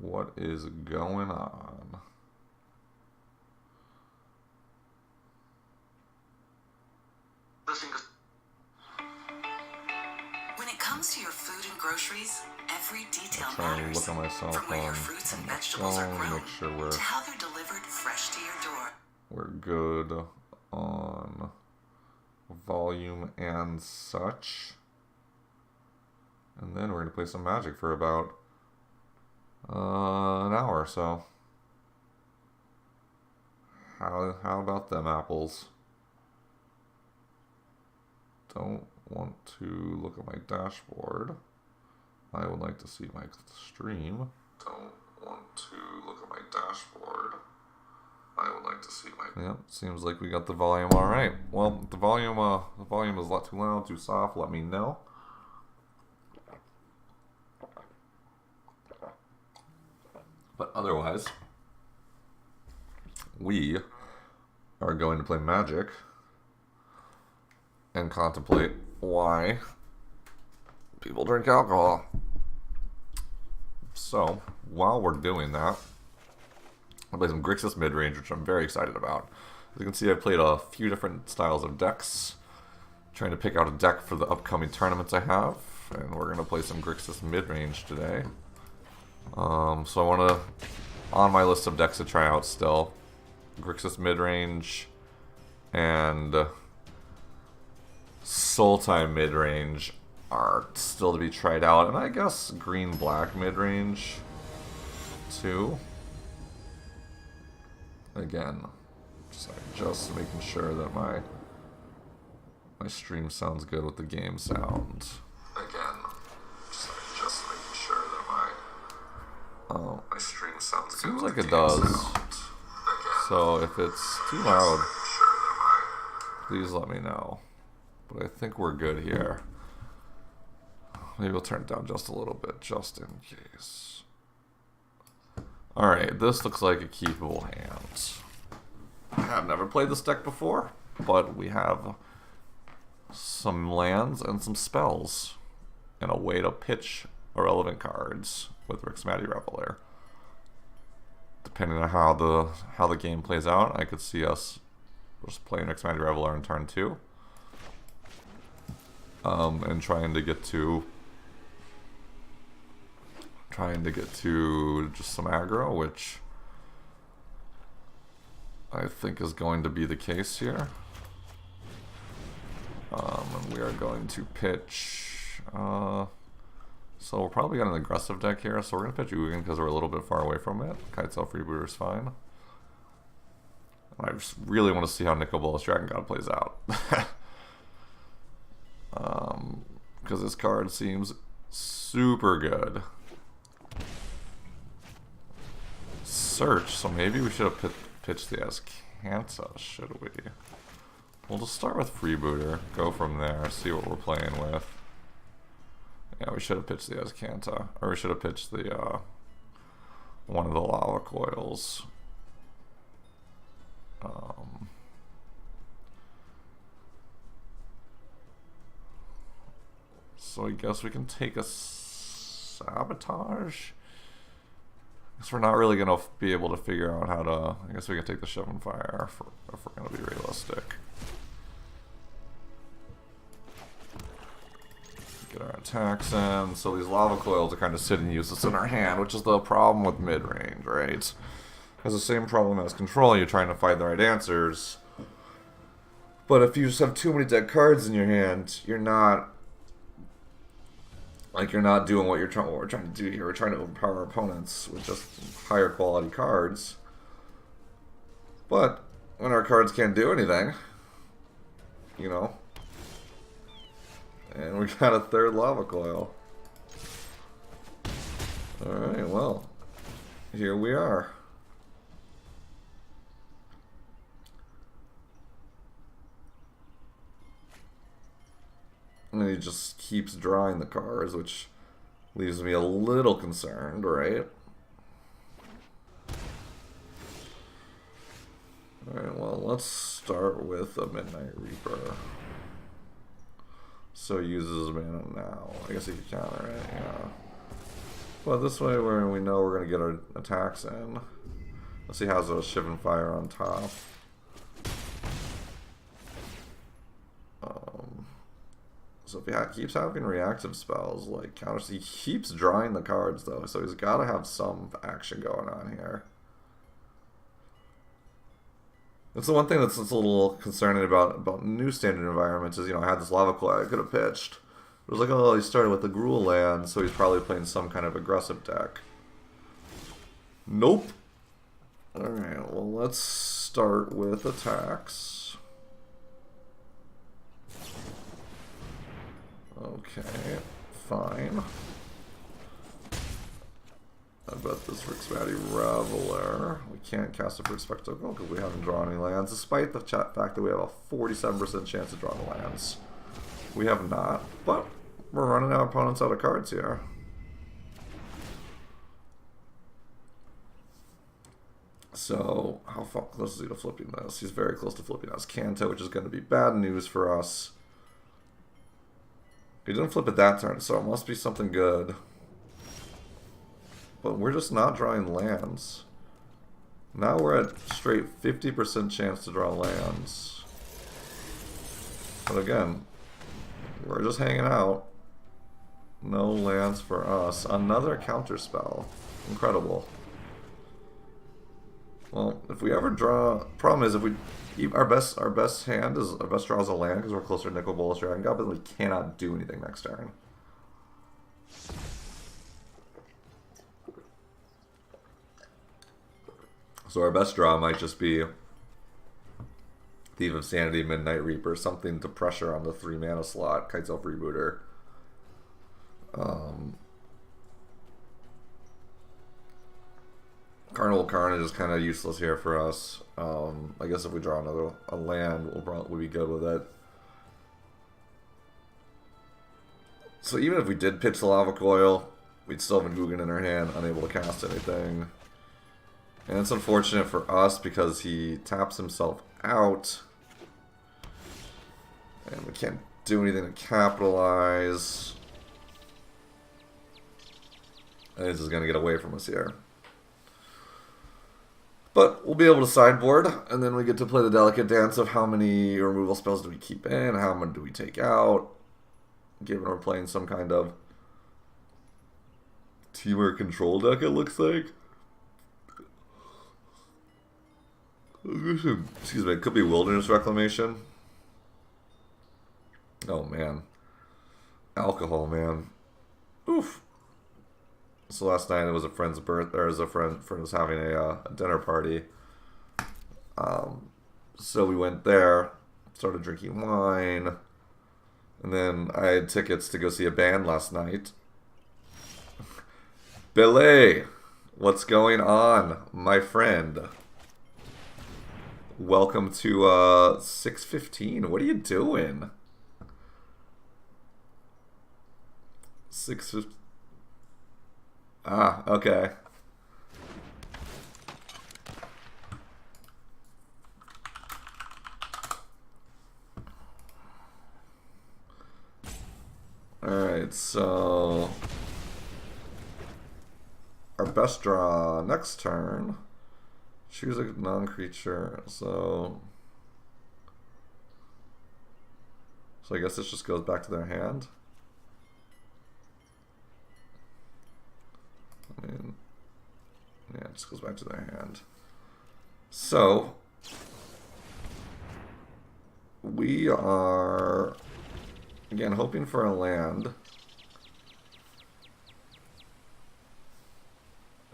What is going on? When it comes to your food and groceries, every detail Trying matters. to look at myself From where your on fruits and my vegetables are phone, grown make sure to how they're delivered fresh to your door. we're good on volume and such. And then we're going to play some Magic for about an hour or so. How about them apples? Don't want to look at my dashboard. I would like to see my stream. Don't want to look at my dashboard. I would like to see my... Yep, seems like we got the volume all right. Well, if the volume is a lot too loud, too soft, let me know. But otherwise, we are going to play Magic and contemplate why people drink alcohol. So, while we're doing that, I'll play some Grixis Midrange, which I'm very excited about. As you can see, I've played a few different styles of decks, trying to pick out a deck for the upcoming tournaments I have, and we're going to play some Grixis Midrange today. So I want to, on my list of decks to try out still, Grixis Midrange and Sultai Midrange are still to be tried out, and I guess Green-Black Midrange too. Again, just making sure that my stream sounds good with the game sound. Again, just making sure that my stream sounds good. Seems like it does. So if it's too loud, please let me know. But I think we're good here. Maybe we'll turn it down just a little bit, just in case. Alright, this looks like a keepable hand. I've never played this deck before, but we have some lands and some spells, and a way to pitch irrelevant cards with Rixmatty Reveler. Depending on how the game plays out, I could see us just playing Rixmatty Reveler in turn 2. And trying to get to just some aggro, which I think is going to be the case here. And we are going to pitch. So we're probably got an aggressive deck here, so we're going to pitch Ugin because we're a little bit far away from it. Kitesail Freebooter is fine. I just really want to see how Nicol Bolas Dragon God plays out. Because this card seems super good. Search, so maybe we should have pitched the Azcanta, should we? We'll just start with Freebooter, go from there, see what we're playing with. Yeah, we should have pitched the Azcanta, or we should have pitched the one of the Lava Coils. So I guess we can take a Sabotage. I guess we're not really going to be able to figure out how to... I guess we can take the Shove and Fire if we're going to be realistic. Get our attacks in. So these Lava Coils are kind of sitting useless in our hand, which is the problem with mid-range, right? It has the same problem as control. You're trying to find the right answers. But if you just have too many dead cards in your hand, you're not... you're not doing what we're trying to do here. We're trying to overpower our opponents with just higher quality cards. But when our cards can't do anything, you know, and we got a third Lava Coil. Alright, well, here we are. And he just keeps drawing the cards, which leaves me a little concerned, right? Alright, well, let's start with a Midnight Reaper. So he uses mana now. I guess he could counter it, yeah. But this way we know we're going to get our attacks in. Let's see how's a Shivan Fire on top. So if he keeps having reactive spells, like counters, he keeps drawing the cards though, so he's got to have some action going on here. That's the one thing that's a little concerning about new standard environments is, you know, I had this Lava Claw I could have pitched. It was like, oh, he started with the Gruul land, so he's probably playing some kind of aggressive deck. Nope. Alright, well, let's start with attacks. Okay, fine. I bet this Rixmatty Reveler. We can't cast a First Spectacle because we haven't drawn any lands, despite the fact that we have a 47% chance to draw the lands. We have not, but we're running our opponents out of cards here. So, how close is he to flipping this? He's very close to flipping us. Kanto, which is going to be bad news for us. He didn't flip it that turn, so it must be something good. But we're just not drawing lands. Now we're at straight 50% chance to draw lands. But again, we're just hanging out. No lands for us. Another counter spell. Incredible. Well, if we ever draw... Problem is, if we... Our best hand is... Our best draw is a land, because we're closer to Nicol Bolas Dragon God, but we cannot do anything next turn. So our best draw might just be Thief of Sanity, Midnight Reaper, something to pressure on the 3 mana slot, Kite's Elf Rebooter. Carnival Carnage is kind of useless here for us. I guess if we draw a land, we'll probably be good with it. So even if we did pitch the Lava Coil, we'd still have a Guggen in our hand, unable to cast anything. And it's unfortunate for us because he taps himself out. And we can't do anything to capitalize. And this is going to get away from us here. But we'll be able to sideboard, and then we get to play the delicate dance of how many removal spells do we keep in, how many do we take out, given we're playing some kind of Temur control deck, it looks like. Excuse me, it could be Wilderness Reclamation. Oh man. Alcohol, man. Oof. So last night it was a friend's birthday, or a friend was having a dinner party. So we went there, started drinking wine, and then I had tickets to go see a band last night. Billy, what's going on, my friend? Welcome to 6:15. What are you doing? 6:15. Ah, okay. Alright, so our best draw next turn. Choose a non-creature, so I guess this just goes back to their hand. I mean, yeah, it just goes back to their hand. So we are again hoping for a land,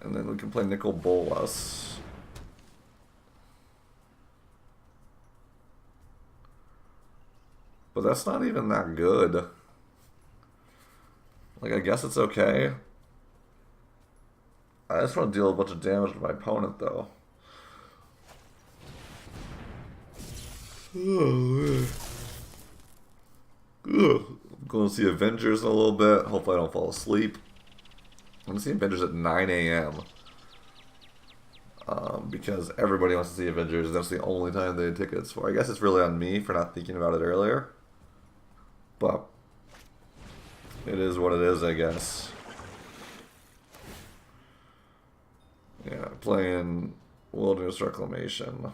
and then we can play Nicol Bolas. But that's not even that good. Like, I guess it's okay. I just want to deal a bunch of damage to my opponent, though. Oh, I'm going to see Avengers in a little bit. Hopefully I don't fall asleep. I'm going to see Avengers at 9 a.m. Because everybody wants to see Avengers. That's the only time they had tickets for. I guess it's really on me for not thinking about it earlier. But it is what it is, I guess. playing Wilderness Reclamation.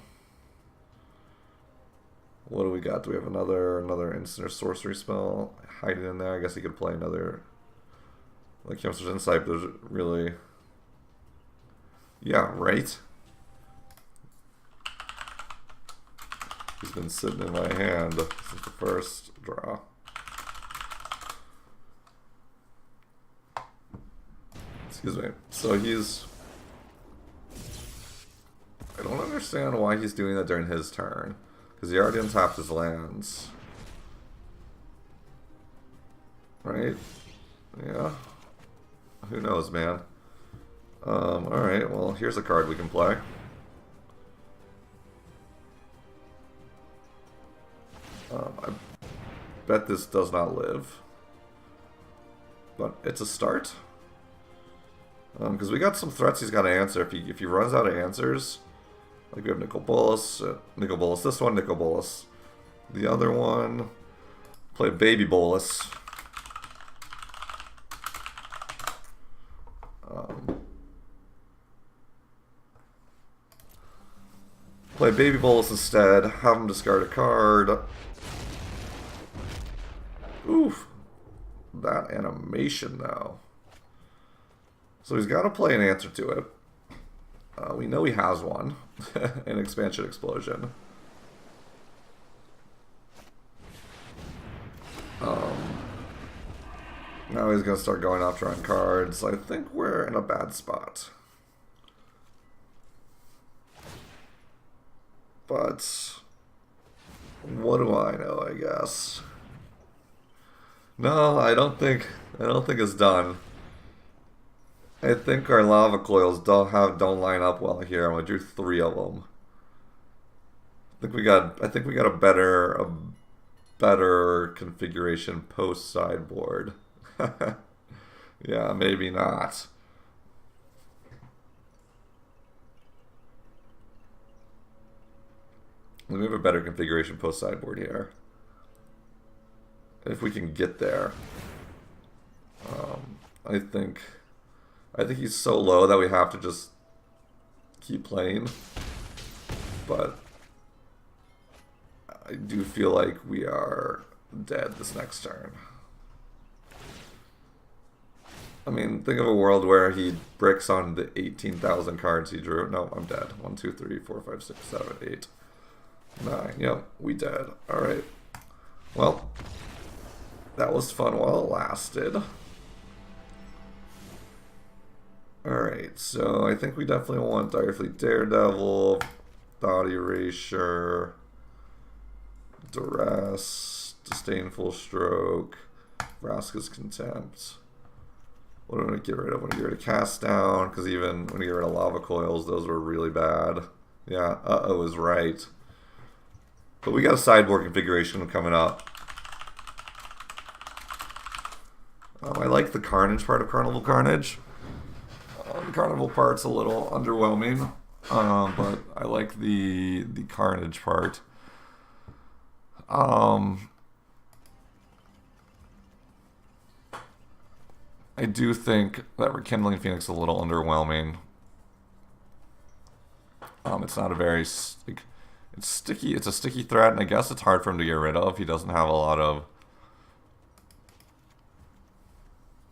What do we got? Do we have another instant or sorcery spell hiding in there? I guess he could play another. Like Youngster's Insight, but there's really. Yeah, right? He's been sitting in my hand since the first draw. Excuse me. So he's... I don't understand why he's doing that during his turn. Because he already untapped his lands. Right? Yeah. Who knows, man. Alright, well, here's a card we can play. I bet this does not live. But it's a start. Because we got some threats he's got to answer. If he runs out of answers, like we have Nicol Bolas, this one, Nicol Bolas. The other one, play Baby Bolas. Play Baby Bolas instead, have him discard a card. Oof. That animation, though. So he's got to play an answer to it. We know he has one. An Expansion Explosion. Now he's going to start going off drawing cards. I think we're in a bad spot. But what do I know, I guess. No, I don't think it's done. I think our lava coils don't line up well here. I'm gonna do 3 of them. I think we got a better configuration post sideboard. Yeah, maybe not. We have a better configuration post sideboard here. If we can get there. I think he's so low that we have to just keep playing. But I do feel like we are dead this next turn. I mean, think of a world where he bricks on the 18,000 cards he drew. No, I'm dead. 1, 2, 3, 4, 5, 6, 7, 8, 9. Yep, we dead. Alright. Well, that was fun while it lasted. Alright, so I think we definitely want Direfleet Daredevil, Thought Erasure, Duress, Disdainful Stroke, Vraska's Contempt. What do I want to get rid of? I want to get rid of Cast Down, because even when you get rid of Lava Coils, those were really bad. Yeah, uh-oh is right. But we got a sideboard configuration coming up. I like the Carnage part of Carnival Carnage. The Carnival part's a little underwhelming, but I like the Carnage part. I do think that Rekindling Phoenix is a little underwhelming. It's not a very... it's sticky. It's a sticky threat, and I guess it's hard for him to get rid of. He doesn't have a lot of...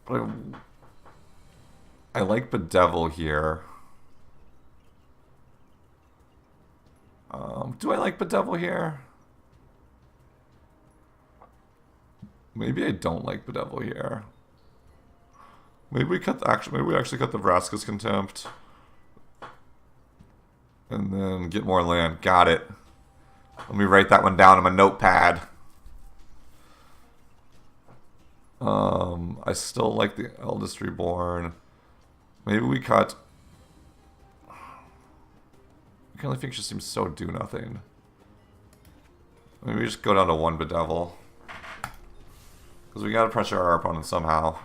But I like Bedevil here. Do I like Bedevil here? Maybe I don't like Bedevil here. Maybe we actually cut the Vraska's Contempt. And then get more land. Got it. Let me write that one down on my notepad. I still like the Eldest Reborn. Maybe we cut... Rekindling Phoenix just seems so do nothing. Maybe we just go down to 1 Bedevil. Because we gotta pressure our opponent somehow.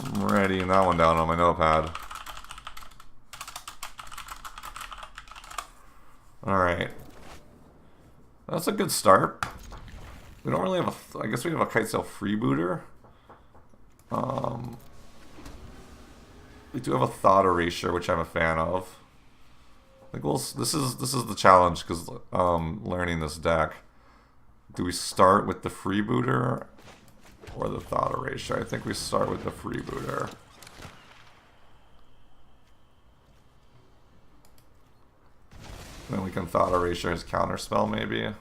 I'm writing that one down on my notepad. Alright. That's a good start. We don't really have a... I guess we have a Kitesail Freebooter. We do have a Thought Erasure, which I'm a fan of. I think this is the challenge, because learning this deck. Do we start with the Freebooter or the Thought Erasure? I think we start with the Freebooter. Then we can Thought Erasure his counterspell, maybe.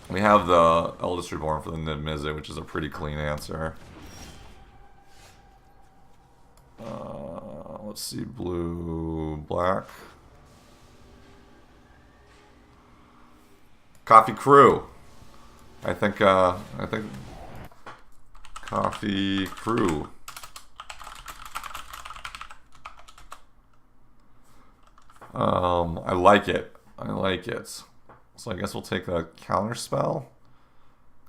We have the Eldest Reborn for the Niv-Mizzet, which is a pretty clean answer. Let's see, blue, black. Coffee Crew. I think Coffee Crew. I like it. I like it. So I guess we'll take the counter spell.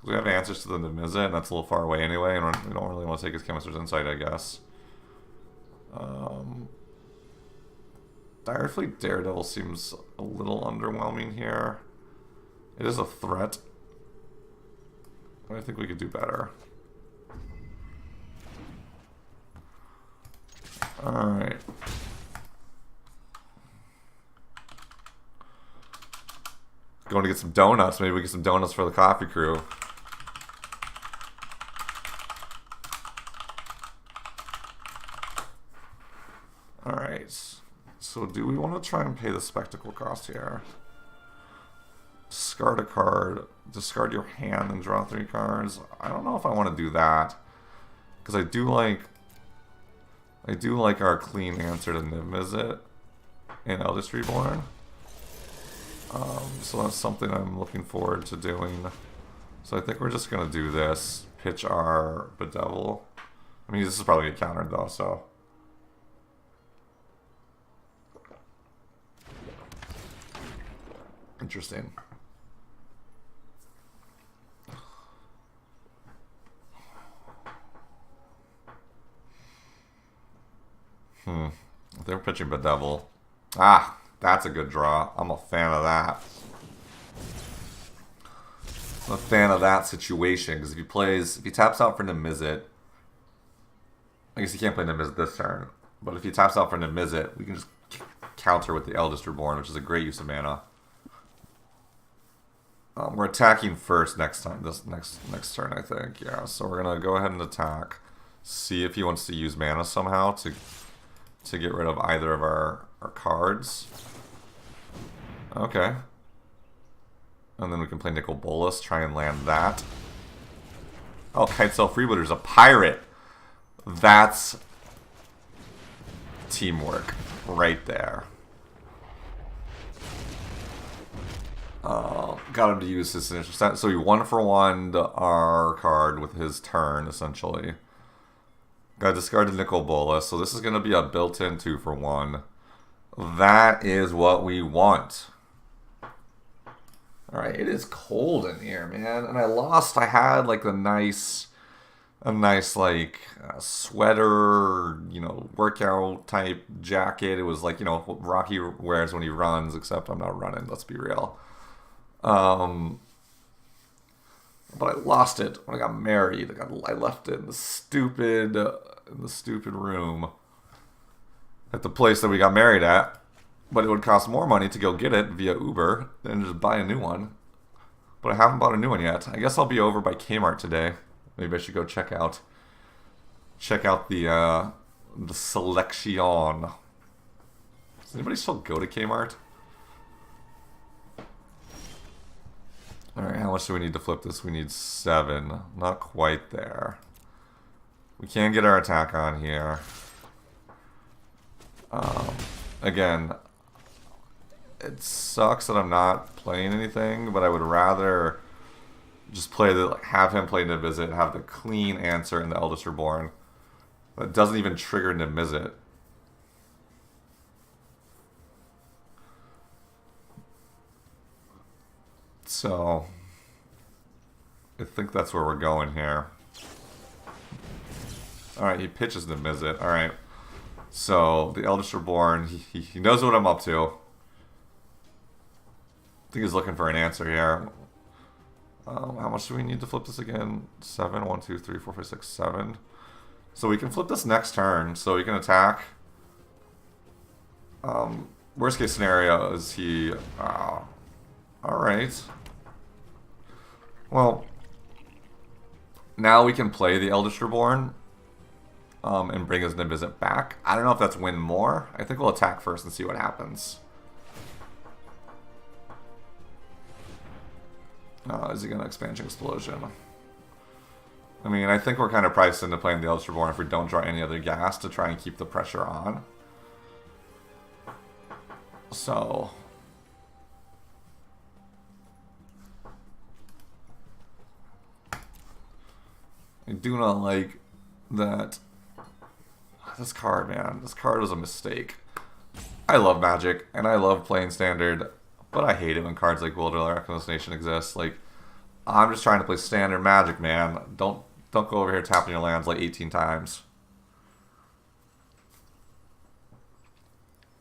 We have answers to the Niv-Mizzet, and that's a little far away anyway, and we don't really want to take his Chemist's Insight, I guess. Dire Fleet Daredevil seems a little underwhelming here. It is a threat, but I think we could do better. Alright. Going to get some donuts. Maybe we get some donuts for the Coffee Crew. Alright. So do we want to try and pay the spectacle cost here? Discard a card. Discard your hand and draw 3 cards. I don't know if I want to do that. Because I do like our clean answer to Niv-Mizzet and Eldest Reborn. So that's something I'm looking forward to doing. So I think we're just going to do this. Pitch our Bedevil. I mean, this is probably get countered though, so. Interesting. They were pitching Bedevil. Ah, that's a good draw. I'm a fan of that. I'm a fan of that situation, because if he taps out for Niv-Mizzet, I guess he can't play Niv-Mizzet this turn, but if he taps out for Niv-Mizzet, we can just counter with the Eldest Reborn, which is a great use of mana. We're attacking first next time. This next turn, I think. Yeah, so we're gonna go ahead and attack. See if he wants to use mana somehow to get rid of either of our cards. Okay. And then we can play Nicol Bolas, try and land that. Oh, Kitesail Freebooter's a pirate. That's teamwork right there. Got him to use his initial set. So he 1-for-1'd our card with his turn, essentially. Got discarded Nicol Bolas, so this is going to be a built-in 2-for-1. That is what we want. Alright, it is cold in here, man. And I had like a nice like sweater, you know, workout type jacket. It was like, you know, what Rocky wears when he runs, except I'm not running, let's be real. But I lost it when I got married. I left it in the stupid room at the place that we got married at. But it would cost more money to go get it via Uber than just buy a new one. But I haven't bought a new one yet. I guess I'll be over by Kmart today. Maybe I should go check out the selection. Does anybody still go to Kmart? Alright, how much do we need to flip this? We need 7. Not quite there. We can get our attack on here. Again, it sucks that I'm not playing anything, but I would rather just have him play Niv-Mizzet, have the clean answer in the Eldest Reborn. That doesn't even trigger Niv-Mizzet. So, I think that's where we're going here. Alright, he pitches Niv-Mizzet. Alright. So, the Eldest Reborn, he knows what I'm up to. I think he's looking for an answer here. How much do we need to flip this again? 7, 1, 2, 3, 4, 5, 6, 7. So we can flip this next turn, so we can attack. Worst case scenario is he... Alright. Well, now we can play the Eldritch Reborn and bring his Nimbizit back. I don't know if that's win more. I think we'll attack first and see what happens. Is he going to Expansion Explosion? I mean, I think we're kind of priced into playing the Eldritch Reborn if we don't draw any other gas to try and keep the pressure on. So... I do not like that. This card, man. This card was a mistake. I love Magic, and I love playing Standard, but I hate it when cards like Wilderness Reckless Nation exist. Like, I'm just trying to play Standard Magic, man. Don't go over here tapping your lands like 18 times.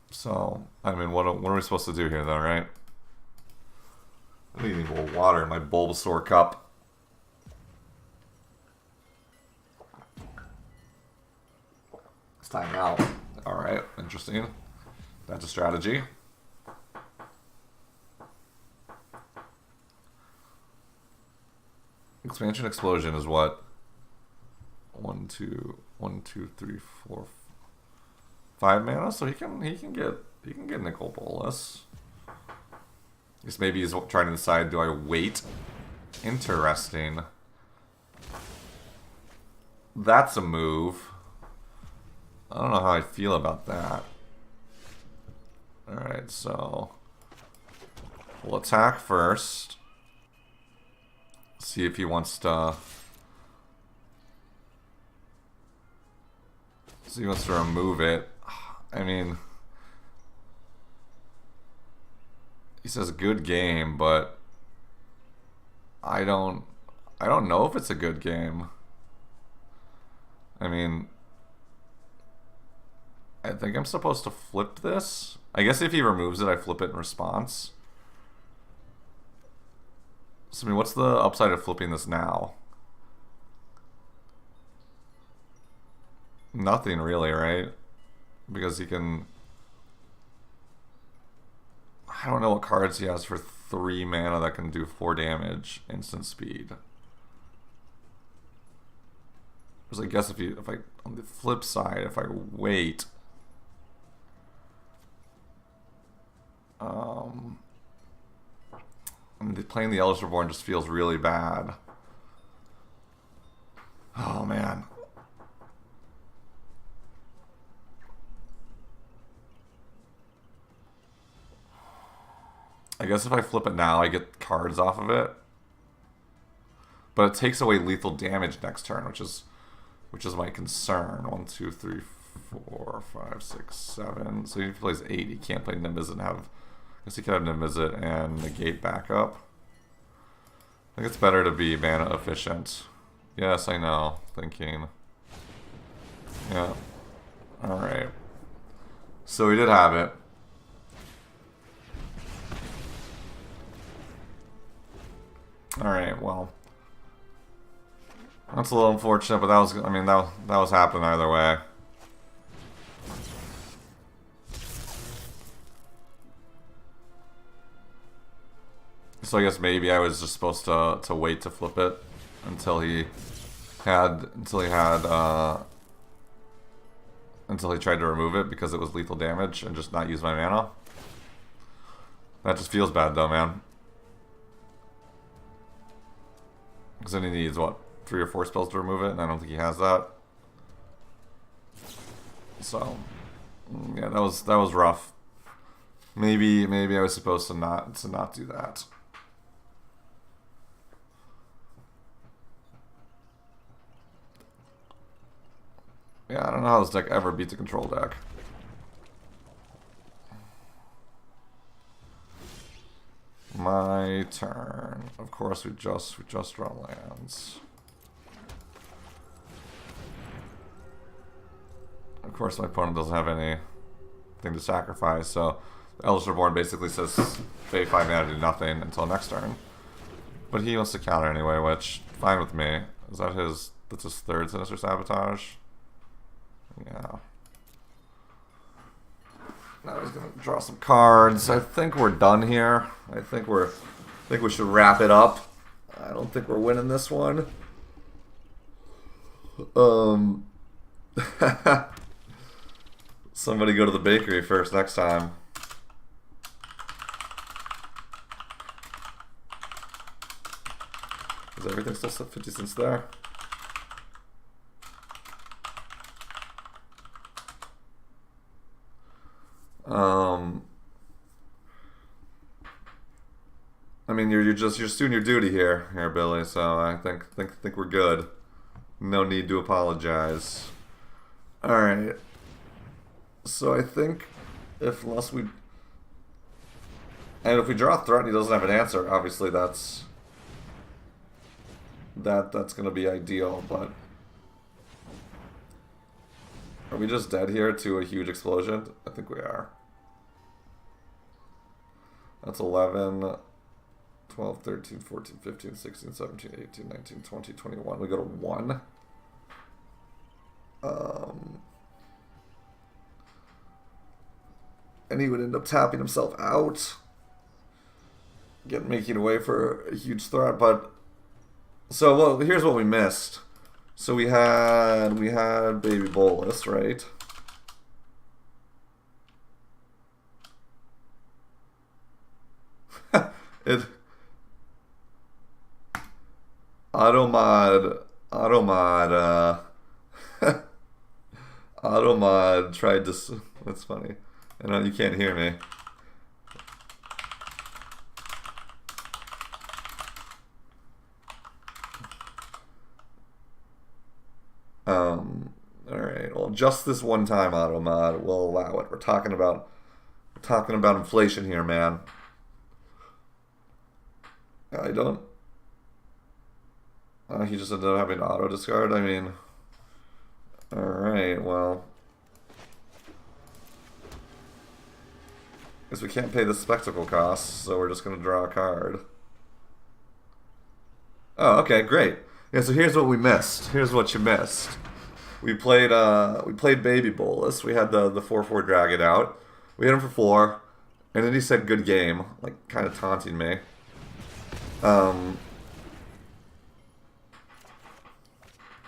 So, I mean, what are we supposed to do here, though, right? I need a little water in my Bulbasaur cup. It's time out. Alright, interesting. That's a strategy. Expansion Explosion is what? 1, 2, 3, 4, 5 mana, so he can get Nicol Bolas. I guess maybe he's trying to decide, do I wait? Interesting. That's a move. I don't know how I feel about that. Alright, so we'll attack first. See if he wants to... See if he wants to remove it. I mean... He says good game, but... I don't know if it's a good game. I mean... I think I'm supposed to flip this. I guess if he removes it, I flip it in response. So, I mean, what's the upside of flipping this now? Nothing really, right? Because he can... I don't know what cards he has for 3 mana that can do 4 damage, instant speed. Because I guess if I on the flip side, if I wait... I mean, playing the Eldritch Reborn just feels really bad. Oh, man. I guess if I flip it now, I get cards off of it. But it takes away lethal damage next turn, which is my concern. 1, 2, 3, 4, 5, 6, 7. So he plays 8. He can't play Nimbizit and have... I guess he could have Nimbizit and negate backup. I think it's better to be mana efficient. Yes, I know. Thinking. Yeah. Alright. So we did have it. Alright, well. That's a little unfortunate, but that was, I mean, that was happening either way. So I guess maybe I was just supposed to wait to flip it until he tried to remove it because it was lethal damage and just not use my mana. That just feels bad though, man. Because then he needs what, 3 or 4 spells to remove it, and I don't think he has that. So yeah, that was rough. Maybe I was supposed to not do that. Yeah, I don't know how this deck ever beats a control deck. My turn. Of course, we just draw lands. Of course, my opponent doesn't have anything to sacrifice, so the Eldritch Reborn basically says pay 5 mana to do nothing until next turn. But he wants to counter anyway, which, fine with me. Is that his... That's his third Sinister Sabotage? Yeah. Now he's gonna draw some cards. I think we're done here. I think we should wrap it up. I don't think we're winning this one. Somebody go to the bakery first next time. Is everything still 50 cents there? I mean, you're just doing your duty here, Billy. So I think we're good. No need to apologize. All right. So I think if we draw a threat and he doesn't have an answer, obviously that's gonna be ideal. But are we just dead here to a huge explosion? I think we are. That's 11, 12, 13, 14, 15, 16, 17, 18, 19, 20, 21. We go to 1. And he would end up tapping himself out. Making away for a huge threat. But so well, here's what we missed. So we had Baby Bolus, right? Automod tried to... That's funny. I know you can't hear me. Alright, well, just this one time, Automod, we'll allow it. We're talking about inflation here, man. I don't... he just ended up having auto discard. I mean... Alright, well... Guess we can't pay the spectacle costs, so we're just going to draw a card. Oh, okay, great. Yeah, so here's what we missed. Here's what you missed. We played Baby Bolus. We had the 4/4 dragon out. We hit him for 4, and then he said good game, like kind of taunting me.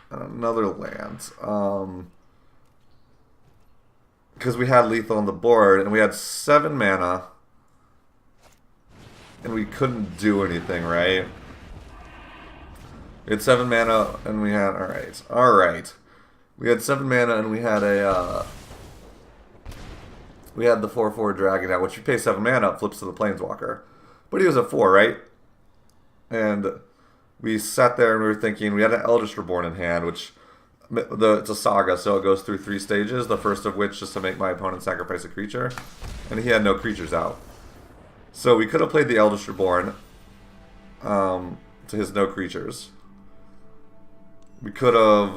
Another land. Because we had lethal on the board, and we had 7 mana, and we couldn't do anything, right? We had 7 mana, and we had... Alright. We had 7 mana, and we had a... we had the 4/4 dragon out, which you pay 7 mana, flips to the Planeswalker. But he was at 4, right? And we sat there and we were thinking, we had an Eldritch Reborn in hand, which... it's a saga, so it goes through 3 stages, the first of which is to make my opponent sacrifice a creature. And he had no creatures out. So we could have played the Eldritch Reborn to his no creatures. We could have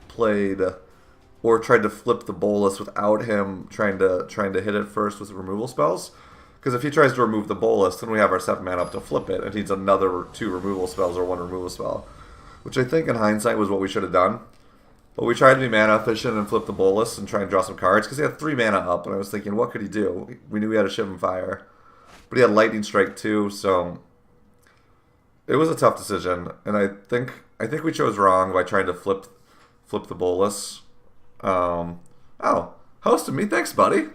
played or tried to flip the Bolus without him trying to hit it first with removal spells. Because if he tries to remove the Bolus, then we have our 7 mana up to flip it, and he needs another 2 removal spells or 1 removal spell. Which I think in hindsight was what we should have done. But we tried to be mana efficient and flip the Bolus and try and draw some cards, because he had 3 mana up, and I was thinking, what could he do? We knew he had a Shivan Fire. But he had Lightning Strike too, so... It was a tough decision, and I think we chose wrong by trying to flip the Bolus. Oh, hosted me, thanks, buddy.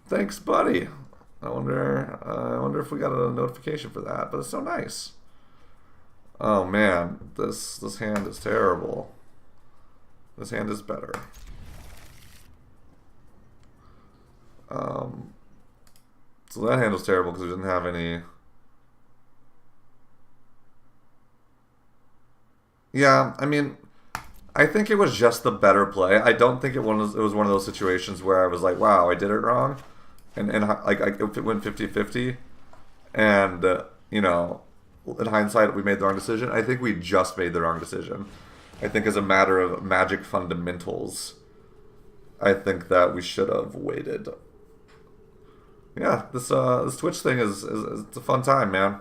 Thanks, buddy. I wonder if we got a notification for that, but it's so nice. Oh man, this hand is terrible. This hand is better. So that hand was terrible because we didn't have any. Yeah, I mean, I think it was just the better play. I don't think it was one of those situations where I was like, wow, I did it wrong. And like it went 50-50. And, you know, in hindsight, we made the wrong decision. I think we just made the wrong decision. I think as a matter of Magic fundamentals, I think that we should have waited Yeah, this Twitch thing is it's a fun time, man.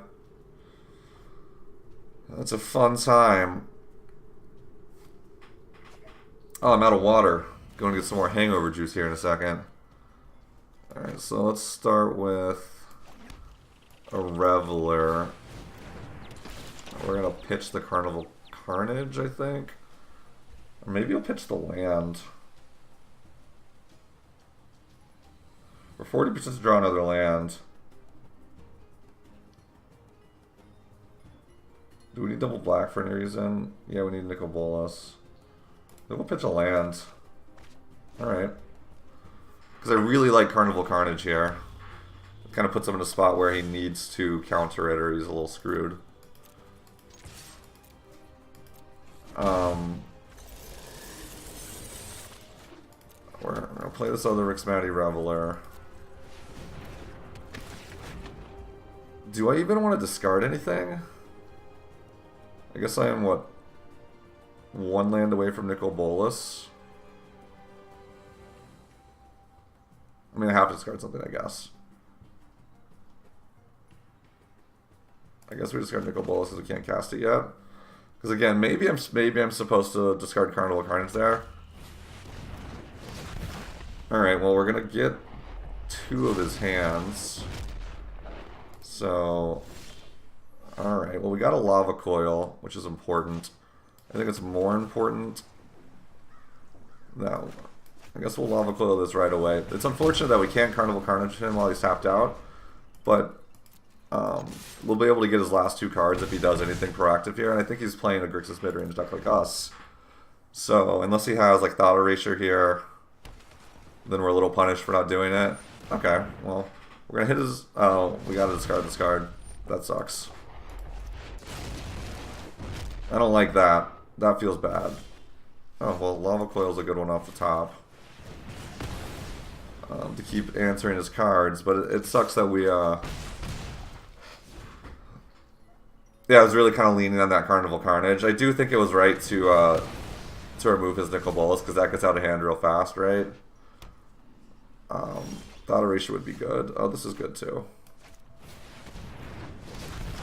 It's a fun time. Oh, I'm out of water. Going to get some more hangover juice here in a second. Alright, so let's start with a Reveler. We're going to pitch the Carnival Carnage, I think. Or maybe we'll pitch the land. We're 40% to draw another land. Do we need double black for any reason? Yeah, we need Nicol Bolas. Then we'll pitch a land. Alright. Because I really like Carnival Carnage here. It kind of puts him in a spot where he needs to counter it or he's a little screwed. We're going to play this other Rixmati Reveler. Do I even want to discard anything? I guess I am, what, one land away from Nicol Bolas? I mean, I have to discard something, I guess. I guess we discard Nicol Bolas because we can't cast it yet. Because again, maybe I'm supposed to discard Carnival Carnage there. Alright, well, we're going to get two of his hands. So, alright, well, we got a Lava Coil, which is important. I think it's more important. No, I guess we'll Lava Coil this right away. It's unfortunate that we can't Carnival Carnage him while he's tapped out, but we'll be able to get his last two cards if he does anything proactive here, and I think he's playing a Grixis midrange deck like us. So, unless he has, like, Thought Erasure here, then we're a little punished for not doing it. Okay, well, we're gonna hit his... Oh, we gotta discard this card. That sucks. I don't like that. That feels bad. Oh, well, Lava Coil's a good one off the top. To keep answering his cards, but it sucks that we, Yeah, I was really kind of leaning on that Carnival Carnage. I do think it was right to remove his Nicol Bolas, because that gets out of hand real fast, right? Thought Erasure would be good. Oh, this is good too.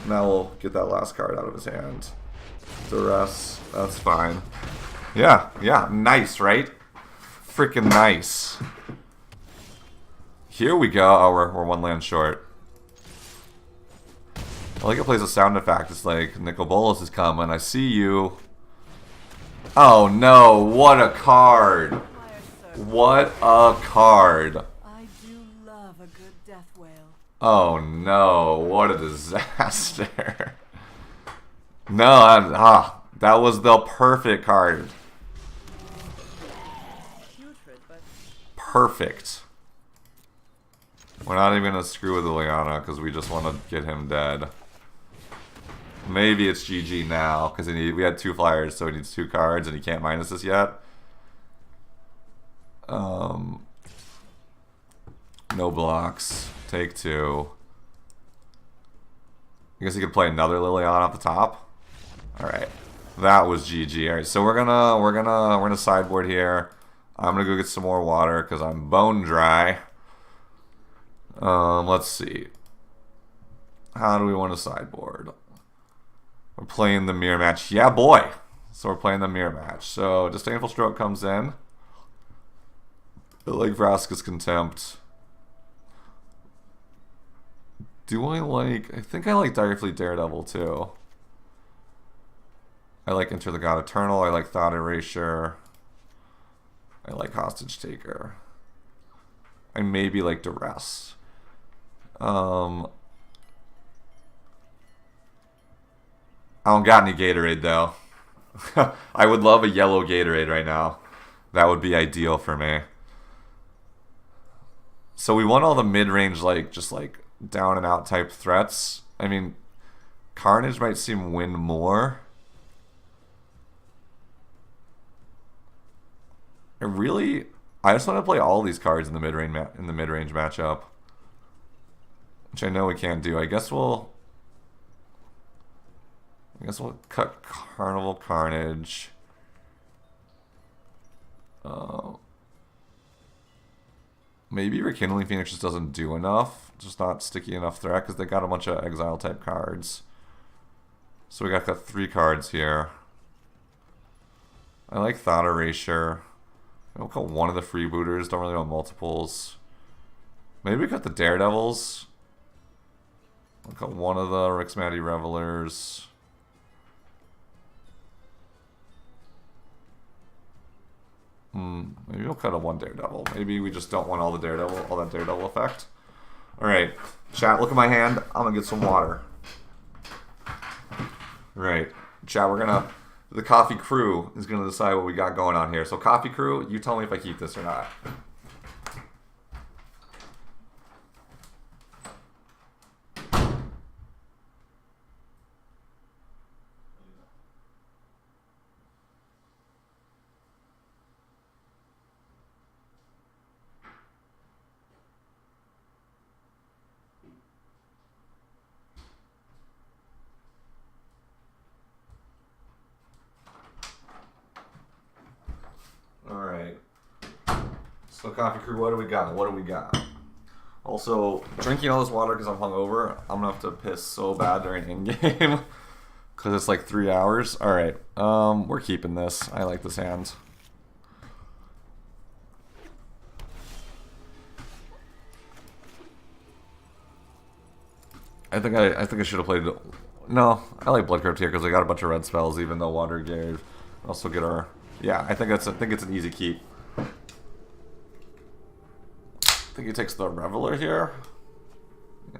Now we'll get that last card out of his hand. Duress, that's fine. Yeah, nice, right? Freaking nice. Here we go. Oh, we're one land short. I like it plays a sound effect. It's like, Nicol Bolas is coming. I see you. Oh no, what a card. What a card. I do love a good death wail. Oh no, what a disaster. No, that was the perfect card. Putrid, but Perfect. We're not even going to screw with Liliana because we just want to get him dead. Maybe it's GG now because we had two flyers, so he needs two cards and he can't minus us yet. No blocks. Take two. I guess he could play another Liliana off the top. Alright. That was GG. Alright, so we're gonna sideboard here. I'm gonna go get some more water because I'm bone dry. Let's see. How do we want to sideboard? We're playing the mirror match. Yeah, boy! So we're playing the mirror match. So Disdainful Stroke comes in. I like Vraska's Contempt. Do I like... I think I like Direfleet Daredevil too. I like Enter the God Eternal. I like Thought Erasure. I like Hostage Taker. I maybe like Duress. I don't got any Gatorade though. I would love a yellow Gatorade right now. That would be ideal for me. So we want all the mid-range, like, just like down and out type threats. I mean, Carnage might seem win more. I just want to play all these cards in the mid-range matchup, which I know we can't do. I guess we'll cut Carnival Carnage. Maybe Rekindling Phoenix just doesn't do enough. Just not sticky enough threat because they got a bunch of exile type cards. So we got 3 cards here. I like Thought Erasure. I'll cut one of the freebooters. Don't really want multiples. Maybe we cut the Daredevils. I'll cut one of the Rixmatty Revelers. Maybe we'll cut a 1 Daredevil. Maybe we just don't want all that Daredevil effect. Alright, chat, look at my hand. I'm gonna get some water. Alright, chat, the coffee crew is gonna decide what we got going on here. So coffee crew, you tell me if I keep this or not. Alright. So coffee crew, what do we got? What do we got? Also, drinking all this water because I'm hungover, I'm gonna have to piss so bad during in-game. Because it's like 3 hours. Alright, we're keeping this. I like this hand. I think I should have played... No, I like Blood Crypt here because I got a bunch of red spells even though water gave. Also get our... Yeah, I think it's an easy keep. I think he takes the Reveler here.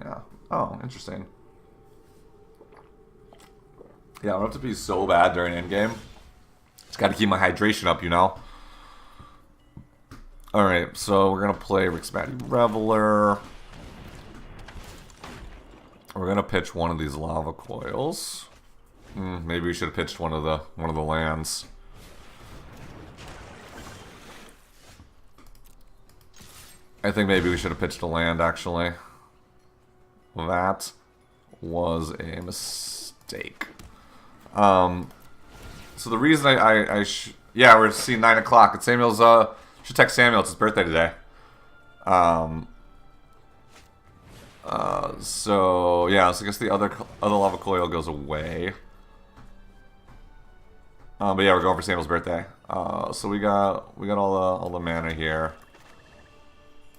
Yeah. Oh, interesting. Yeah, I don't have to be so bad during endgame. Just got to keep my hydration up, you know. All right, so we're gonna play Rixmatty Reveler. We're gonna pitch one of these lava coils. Maybe we should have pitched one of the lands. I think maybe we should have pitched a land, actually. That was a mistake. So the reason yeah, we're seeing 9 o'clock. It's Samuel's, should text Samuel, it's his birthday today. So yeah, so I guess the other lava coil goes away. But yeah, we're going for Samuel's birthday. So we got all the mana here.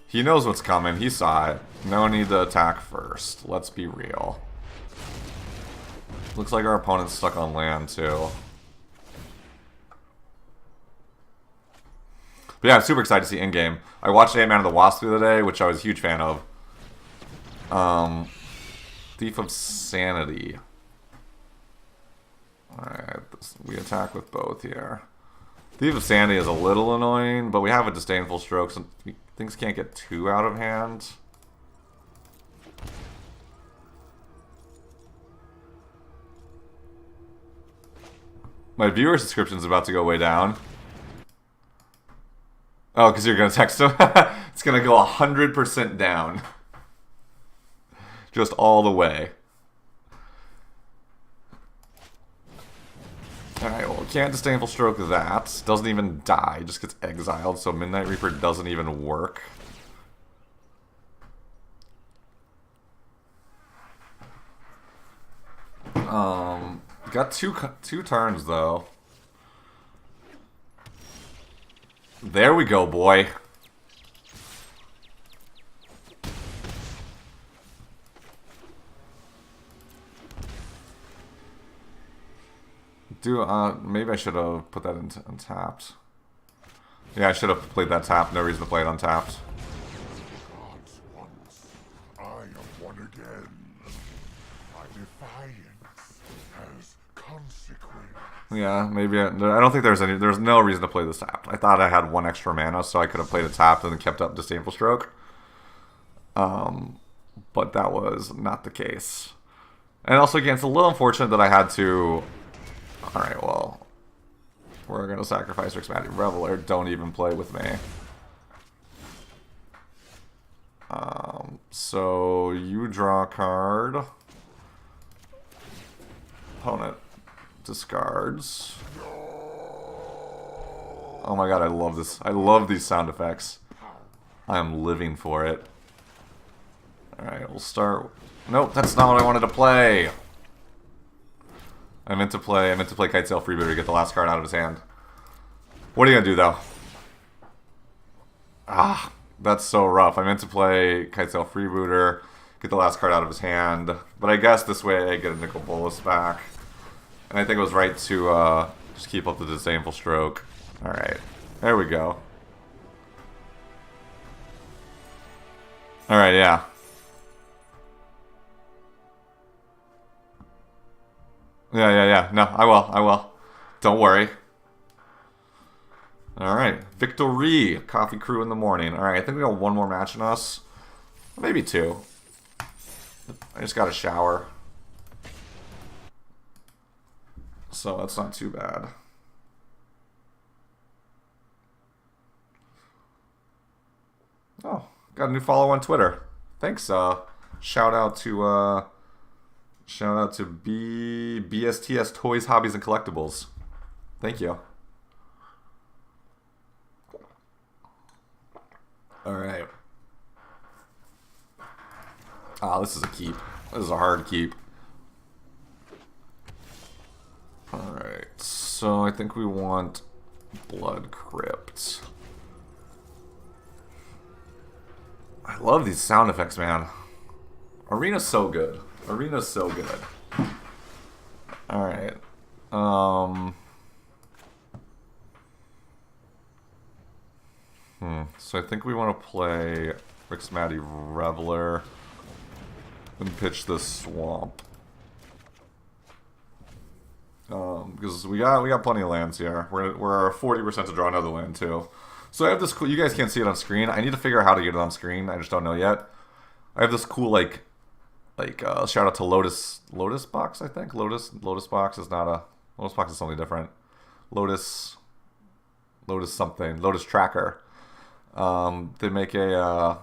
He knows what's coming. He saw it. No need to attack first. Let's be real. Looks like our opponent's stuck on land too. But yeah, I'm super excited to see in-game. I watched Ant-Man and the Wasp the other day, which I was a huge fan of. Thief of Sanity. Alright, we attack with both here. Thief of Sanity is a little annoying, but we have a Disdainful Stroke, so things can't get too out of hand. My viewer subscription is about to go way down. Oh, because you're going to text him? It's going to go 100% down. Just all the way. Alright, well, can't Disdainful Stroke that. Doesn't even die, just gets exiled, so Midnight Reaper doesn't even work. Got two turns, though. There we go, boy. Maybe I should have put that in untapped. Yeah, I should have played that tapped. No reason to play it untapped. Gods once, I am one again. My defiance has consequence. Yeah, maybe I don't think there's no reason to play this tapped. I thought I had 1 extra mana, so I could have played it tapped and then kept up Disdainful Stroke. But that was not the case. And also, again, it's a little unfortunate that I had to. Alright, well, we're going to sacrifice Rixmatty Reveler. Don't even play with me. So, you draw a card. Opponent discards. Oh my god, I love this. I love these sound effects. I am living for it. Alright, we'll start... Nope, that's not what I wanted to play! I meant to play Citadel Freebooter to get the last card out of his hand. What are you gonna do, though? Ah, that's so rough. I meant to play Citadel Freebooter, get the last card out of his hand. But I guess this way I get a Nicol Bolas back. And I think it was right to just keep up the Disdainful Stroke. Alright, there we go. Alright, yeah. Yeah. No, I will. Don't worry. Alright, Victory. Coffee Crew in the morning. Alright, I think we got one more match in us. Maybe two. I just got a shower. So that's not too bad. Oh, got a new follow on Twitter. Thanks, shout out to BSTS Toys, Hobbies, and Collectibles. Thank you. Alright. Ah, this is a keep. This is a hard keep. Alright, so I think we want Blood Crypt. I love these sound effects, man. Arena's so good. Arena's so good. Alright. So I think we want to play Rixmatty Reveler and pitch this Swamp. Because we got plenty of lands here. We're 40% to draw another land too. So I have this cool. You guys can't see it on screen. I need to figure out how to get it on screen. I just don't know yet. I have this cool like shout out to Lotus Box. I think Lotus Box is not a Lotus Box is something different. Lotus something. Lotus Tracker. They make a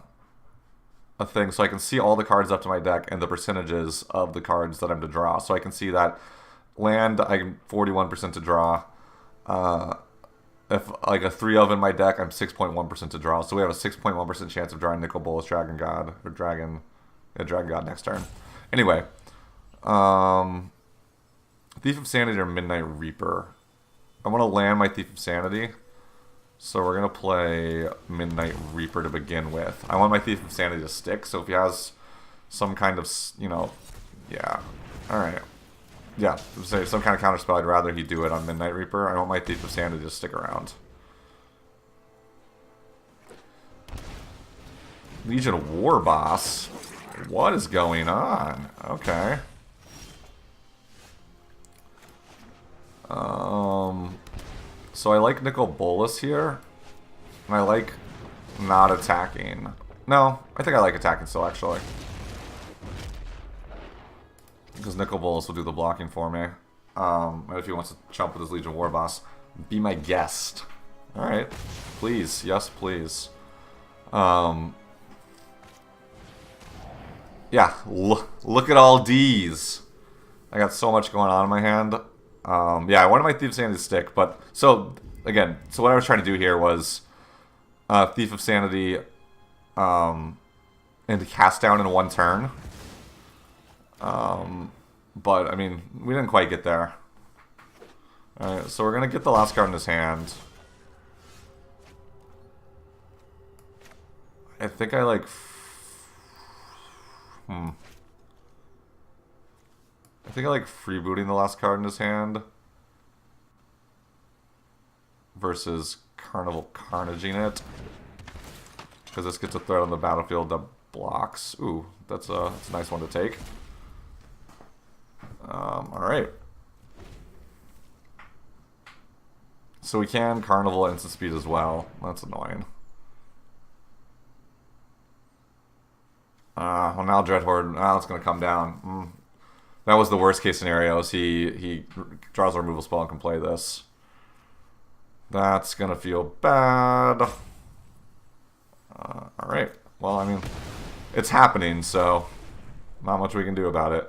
thing so I can see all the cards up to my deck and the percentages of the cards that I'm to draw. So I can see that land I'm 41% to draw. If like a 3 of in my deck, I'm 6.1% to draw. So we have a 6.1% chance of drawing Nicol Bolas Dragon God or Dragon God next turn. Anyway, Thief of Sanity or Midnight Reaper. I want to land my Thief of Sanity. So we're going to play Midnight Reaper to begin with. I want my Thief of Sanity to stick, so if he has some kind of, yeah. Alright. Yeah, say some kind of counterspell, I'd rather he do it on Midnight Reaper. I want my Thief of Sanity to stick around. Legion War Boss? What is going on? Okay. So I like Nicol Bolas here, and I like not attacking. No, I think I like attacking still, actually. Because Nicol Bolas will do the blocking for me. And if he wants to jump with his Legion War Boss, be my guest. Alright. Please. Yes, please. Yeah, look at all D's. I got so much going on in my hand. Yeah, I wanted my Thief of Sanity to stick, but... So, again, so what I was trying to do here was... Thief of Sanity... and cast down in one turn. But, I mean, we didn't quite get there. Alright, so we're gonna get the last card in his hand. I think I like... I think I like freebooting the last card in his hand versus Carnival Carnaging it, because this gets a threat on the battlefield that blocks. Ooh, that's a nice one to take. Alright. So we can Carnival instant speed as well. That's annoying. Well, now Dreadhorde, it's going to come down. That was the worst case scenario, is he draws a removal spell and can play this. That's going to feel bad. Alright. Well, I mean, it's happening, so not much we can do about it.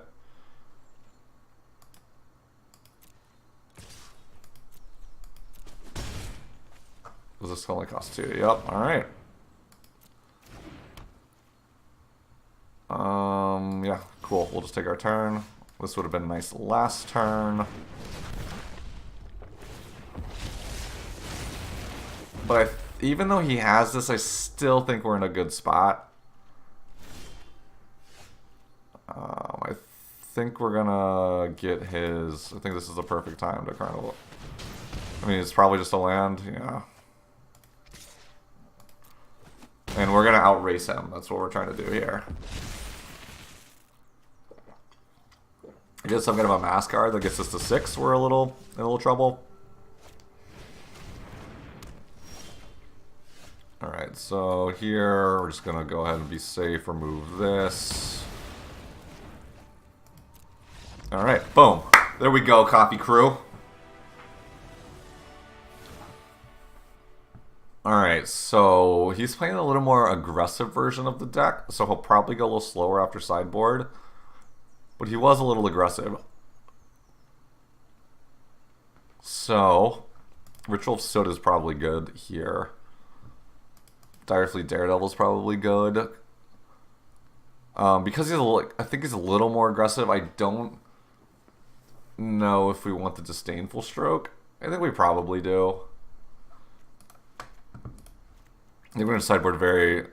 Does this only cost 2? Yep, alright. Yeah, cool. We'll just take our turn. This would have been nice last turn. But even though he has this, I still think we're in a good spot. I think we're gonna get his... I think this is the perfect time to Carnival. I mean, it's probably just a land, yeah. And we're gonna outrace him. That's what we're trying to do here. I guess some kind of a mass card that gets us to 6. We're in a little trouble. Alright, so here we're just gonna go ahead and be safe, remove this. Alright, boom. There we go, coffee crew. Alright, so he's playing a little more aggressive version of the deck, so he'll probably go a little slower after sideboard. But he was a little aggressive. So, Ritual of Soot is probably good here. Direfleet Daredevil is probably good. Because he's I think he's a little more aggressive. I don't know if we want the Disdainful Stroke. I think we probably do. I think we're going to sideboard very...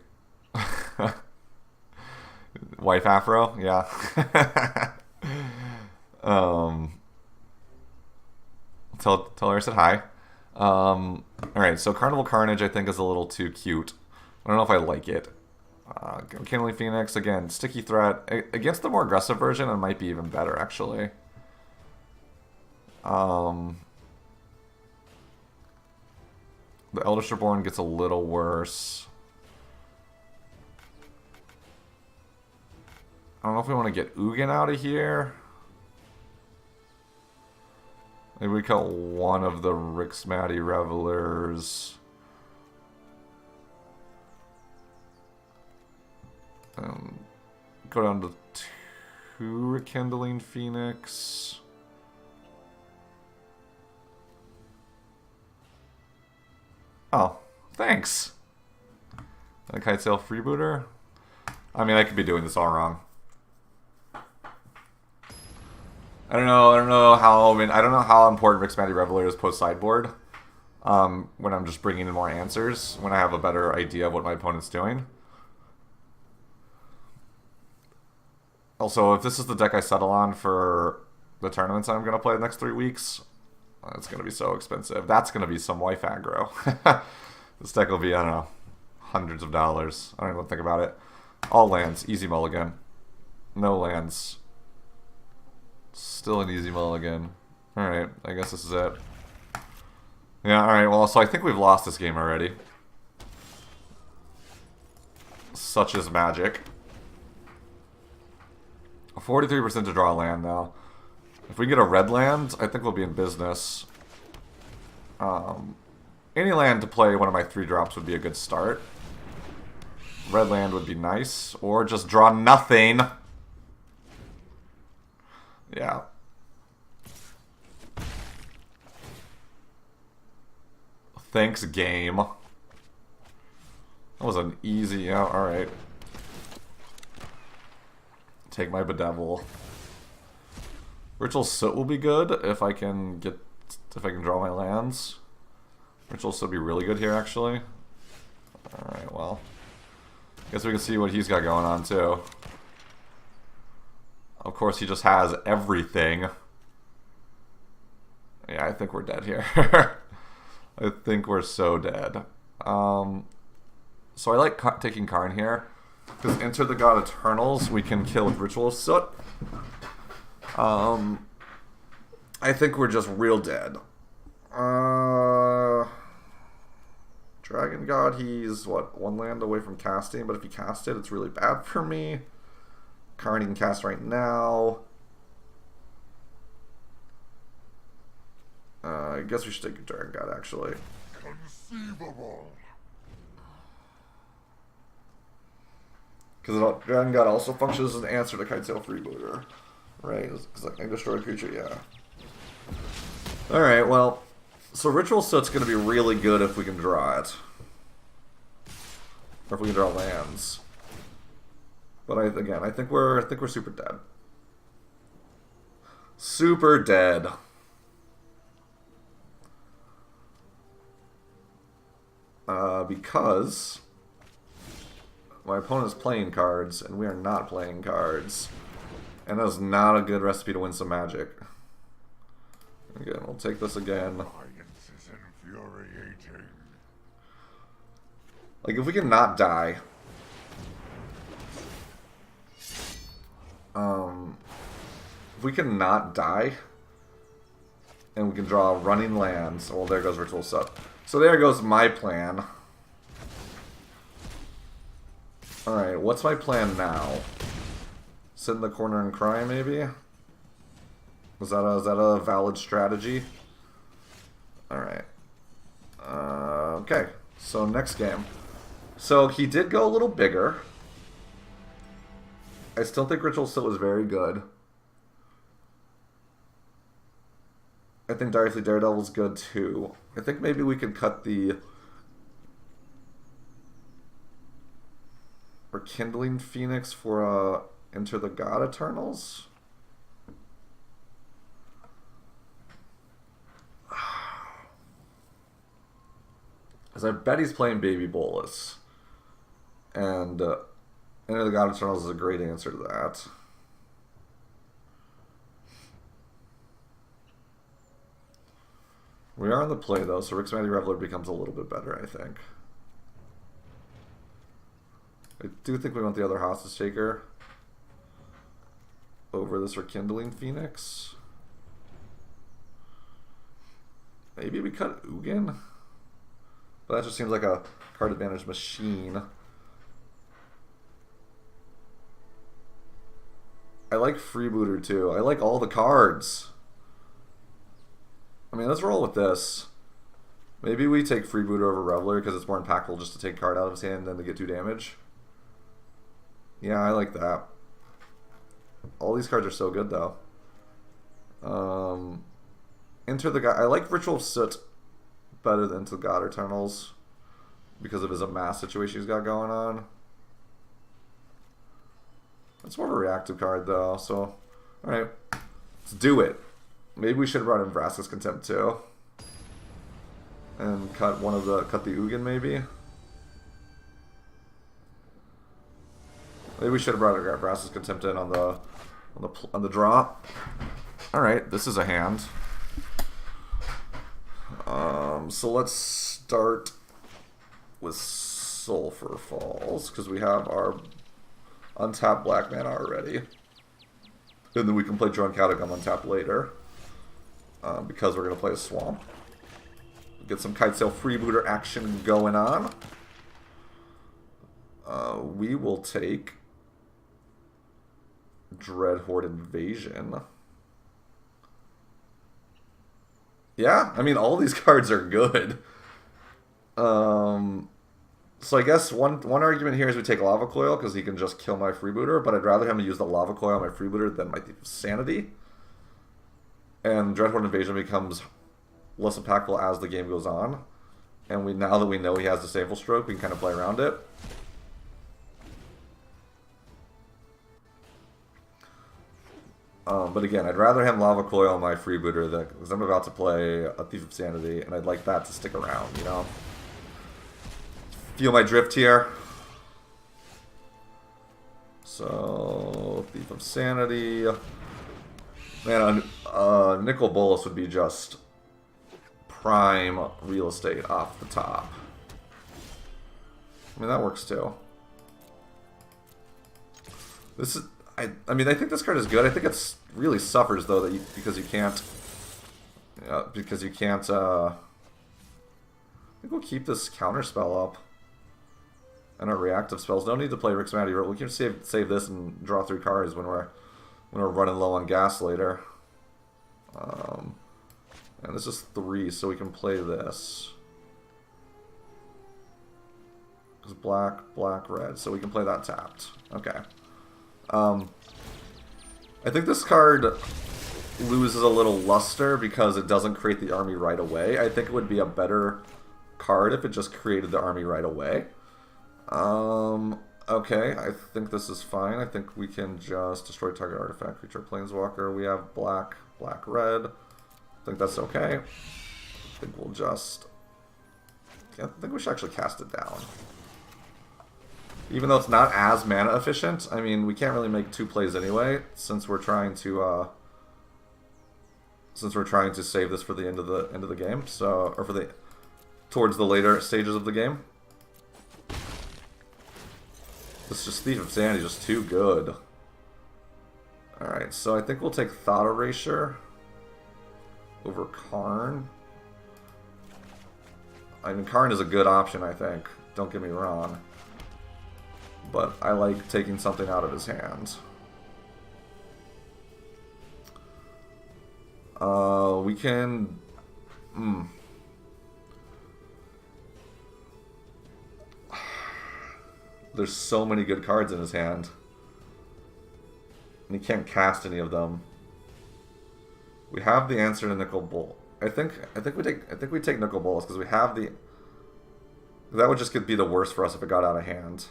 Wife Afro? Yeah. Tell her I said hi. Alright, so Carnival Carnage I think is a little too cute. I don't know if I like it. Kindling Phoenix, again, Sticky Threat. Against the more aggressive version, it might be even better, actually. The Eldritch Reborn gets a little worse. I don't know if we want to get Ugin out of here. Maybe we cut one of the Rixmatty Revelers. Go down to 2 Rekindling Phoenix. Oh, thanks. A Kitesail Freebooter? I mean, I could be doing this all wrong. I don't know how important Rixmatty Reveler is post sideboard. When I'm just bringing in more answers, when I have a better idea of what my opponent's doing. Also, if this is the deck I settle on for the tournaments I'm going to play the next 3 weeks, it's going to be so expensive. That's going to be some wife aggro. This deck will be, I don't know, hundreds of dollars. I don't even think about it. All lands, easy mulligan. No lands. Still an easy mulligan. Alright, I guess this is it. Yeah, alright, well, so I think we've lost this game already. Such is magic. 43% to draw a land now. If we get a red land, I think we'll be in business. Any land to play one of my 3 drops would be a good start. Red land would be nice. Or just draw nothing. Yeah. Thanks, game. That was an easy... Yeah, alright. Take my Bedevil. Ritual Soot will be good if I can draw my lands. Ritual Soot will be really good here, actually. Alright, well. Guess we can see what he's got going on, too. Of course, he just has everything. Yeah, I think we're dead here. I think we're so dead. So I like taking Karn here. Because Enter the God Eternals, we can kill with Ritual of Soot. I think we're just real dead. Dragon God, he's, what, 1 land away from casting, but if he cast it, it's really bad for me. Karn he can cast right now. I guess we should take a Dragon God, actually. Conceivable. Because Dragon God also functions as an answer to Kitesail Freebooter. Right? Because I can destroy a creature, yeah. Alright, well. So Ritual Soot's going to be really good if we can draw it. Or if we can draw lands. But again, I think we're super dead. Super dead. Because my opponent is playing cards, and we are not playing cards. And that is not a good recipe to win some magic. Again, we'll take this again. Science is infuriating. Like, if we can not die. If we can not die, and we can draw running lands. Well, there goes Ritual Set. So there goes my plan. Alright, what's my plan now? Sit in the corner and cry, maybe? Is that a valid strategy? Alright. Okay, so next game. So he did go a little bigger. I still think Ritual Sit was very good. I think Direfleet Daredevil's good too. I think maybe we could cut the Rekindling Phoenix for Enter the God Eternals. Because I bet he's playing Baby Bolus. And Enter the God Eternals is a great answer to that. We are on the play, though, so Rixmatic Reveler becomes a little bit better, I think. I do think we want the other Hostage Taker over this Rekindling Phoenix. Maybe we cut Ugin? But that just seems like a card advantage machine. I like Freebooter, too. I like all the cards. I mean, let's roll with this. Maybe we take Freebooter over Reveler because it's more impactful just to take card out of his hand than to get 2 damage. Yeah, I like that. All these cards are so good, though. Enter the God. I like Ritual Soot better than Enter the God Eternals because of his mass situation he's got going on. It's more of a reactive card, though. So, all right, let's do it. Maybe we should run in Vraska's Contempt too, and cut the Ugin maybe. Maybe we should have brought Vraska's Contempt in on the draw. All right, this is a hand. So let's start with Sulphur Falls because we have our untapped black mana already, and then we can play Drunk Catacomb untapped later. Because we're going to play a Swamp. Get some Kitesail Freebooter action going on. We will take Dreadhorde Invasion. Yeah, I mean, all these cards are good. So I guess one argument here is we take Lava Coil because he can just kill my Freebooter, but I'd rather him use the Lava Coil on my Freebooter than my Thief of Sanity. And Dreadhorde Invasion becomes less impactful as the game goes on. And now that we know he has Disdainful Stroke, we can kind of play around it. But again, I'd rather him Lava Coil on my Freebooter because I'm about to play a Thief of Sanity, and I'd like that to stick around, you know? Feel my drift here? So, Thief of Sanity. Man, Nicol Bolas would be just prime real estate off the top. I mean, that works too. This is, I mean, I think this card is good. I think it's really suffers though because you can't. I think we'll keep this counter spell up. And our reactive spells. Don't need to play Rixmatic. We can save this and draw 3 cards when we're running low on gas later. And this is 3, so we can play this. It's black, red, so we can play that tapped. Okay. I think this card loses a little luster because it doesn't create the army right away. I think it would be a better card if it just created the army right away. Okay, I think this is fine. I think we can just destroy target artifact, creature, planeswalker. We have black, black, red. I think that's okay. I think we'll just... I think we should actually cast it down. Even though it's not as mana efficient, I mean, we can't really make 2 plays anyway, since we're trying to save this for the end of the game, so, or for the towards the later stages of the game. This just Thief of Sanity just too good. Alright, so I think we'll take Thought Erasure over Karn. I mean, Karn is a good option, I think. Don't get me wrong. But I like taking something out of his hand. We can... There's so many good cards in his hand. And he can't cast any of them. We have the answer to Nicol Bolas. I think we take Nicol Bolas because we have the... That would just be the worst for us if it got out of hand.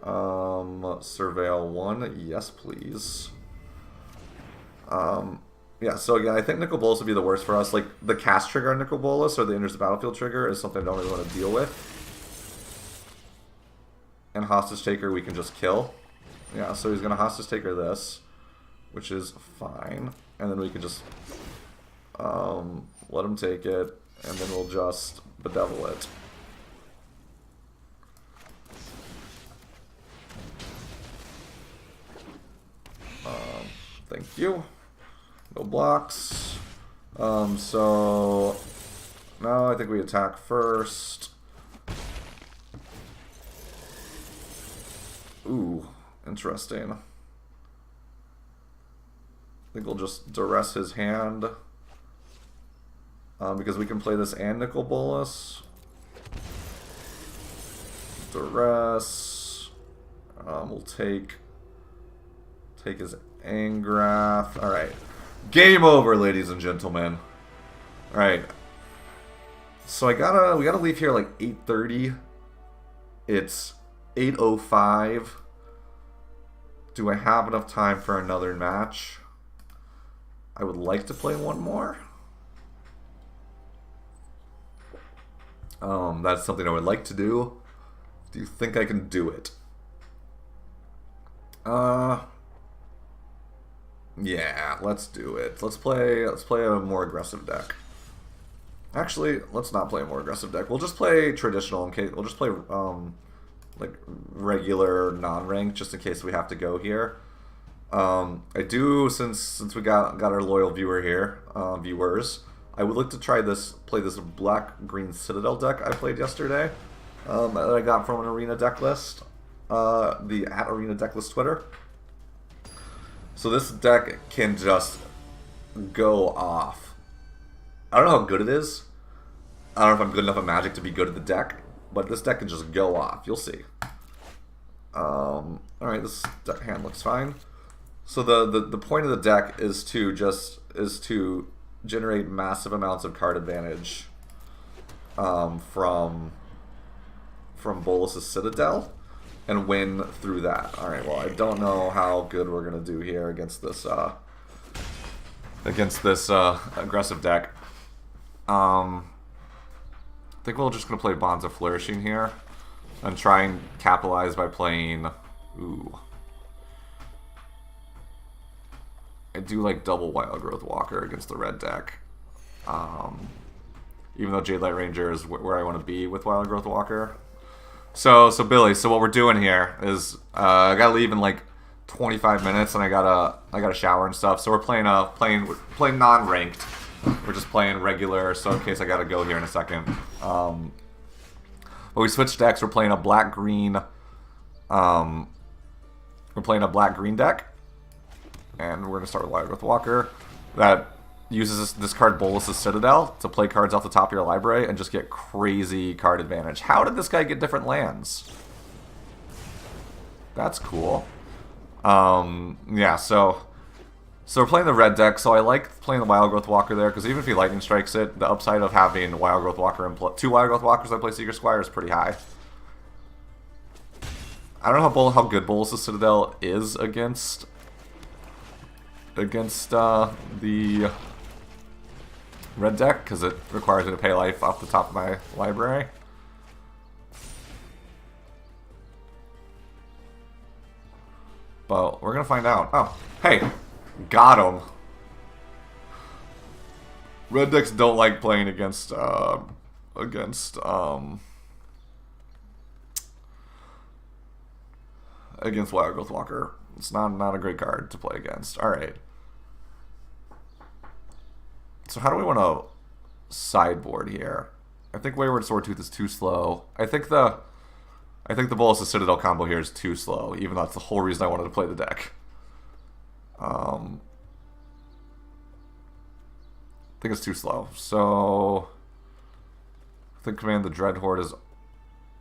Surveil 1, yes please. Yeah, so again, I think Nicol Bolas would be the worst for us. Like, the cast trigger on Nicol Bolas, or the enters the battlefield trigger, is something I don't really want to deal with. And Hostage Taker we can just kill. Yeah, so he's going to Hostage Taker this, which is fine. And then we can just let him take it, and then we'll just bedevil it. Thank you. No blocks. So now I think we attack first. Ooh, interesting. I think we'll just duress his hand. Because we can play this and Nicol Bolas. Duress. We'll take his Angrath. Alright. Game over, ladies and gentlemen. Alright. So we gotta leave here like 8:30. It's 8:05. Do I have enough time for another match? I would like to play one more. That's something I would like to do. Do you think I can do it? Yeah, let's do it. Let's play a more aggressive deck. Actually, let's not play a more aggressive deck. We'll just play traditional in case we'll just play like regular non-ranked just in case we have to go here. I do since we got our loyal viewer here, viewers, I would like to play this black-green Citadel deck I played yesterday. That I got from an Arena deck list. The @Arena deck list Twitter. So this deck can just go off. I don't know how good it is. I don't know if I'm good enough at Magic to be good at the deck, but this deck can just go off. You'll see. Alright, this deck hand looks fine. So the point of the deck is to generate massive amounts of card advantage from Bolas' Citadel and win through that. Alright, well, I don't know how good we're gonna do here against this aggressive deck. I think we're just gonna play Bonds of Flourishing here and try and capitalize by playing. Ooh, I do like double Wild Growth Walker against the red deck. Even though Jade Light Ranger is where I want to be with Wild Growth Walker. So Billy, so what we're doing here is I gotta leave in like 25 minutes, and I gotta shower and stuff. So we're playing non-ranked. We're just playing regular. So in case I gotta go here in a second. But we switched decks. We're playing a black-green. We're playing a black-green deck, and we're gonna start with Wild Growth Walker. That uses this card Bolas' Citadel to play cards off the top of your library and just get crazy card advantage. How did this guy get different lands? That's cool. Yeah, so So we're playing the red deck, so I like playing the Wild Growth Walker there, because even if he Lightning Strikes it, the upside of having Wild Growth Walker and 2 Wild Growth Walkers that play Seeker Squire is pretty high. I don't know how good Bolas' Citadel is against the red deck, because it requires me to pay life off the top of my library. But we're going to find out. Oh, hey, got him. Red decks don't like playing against against Wild Growth Walker. It's not a great card to play against. All right. So how do we want to sideboard here? I think Wayward Swordtooth is too slow. I think the Bolas' Citadel combo here is too slow, even though that's the whole reason I wanted to play the deck. I think it's too slow. So I think Command the Dreadhorde is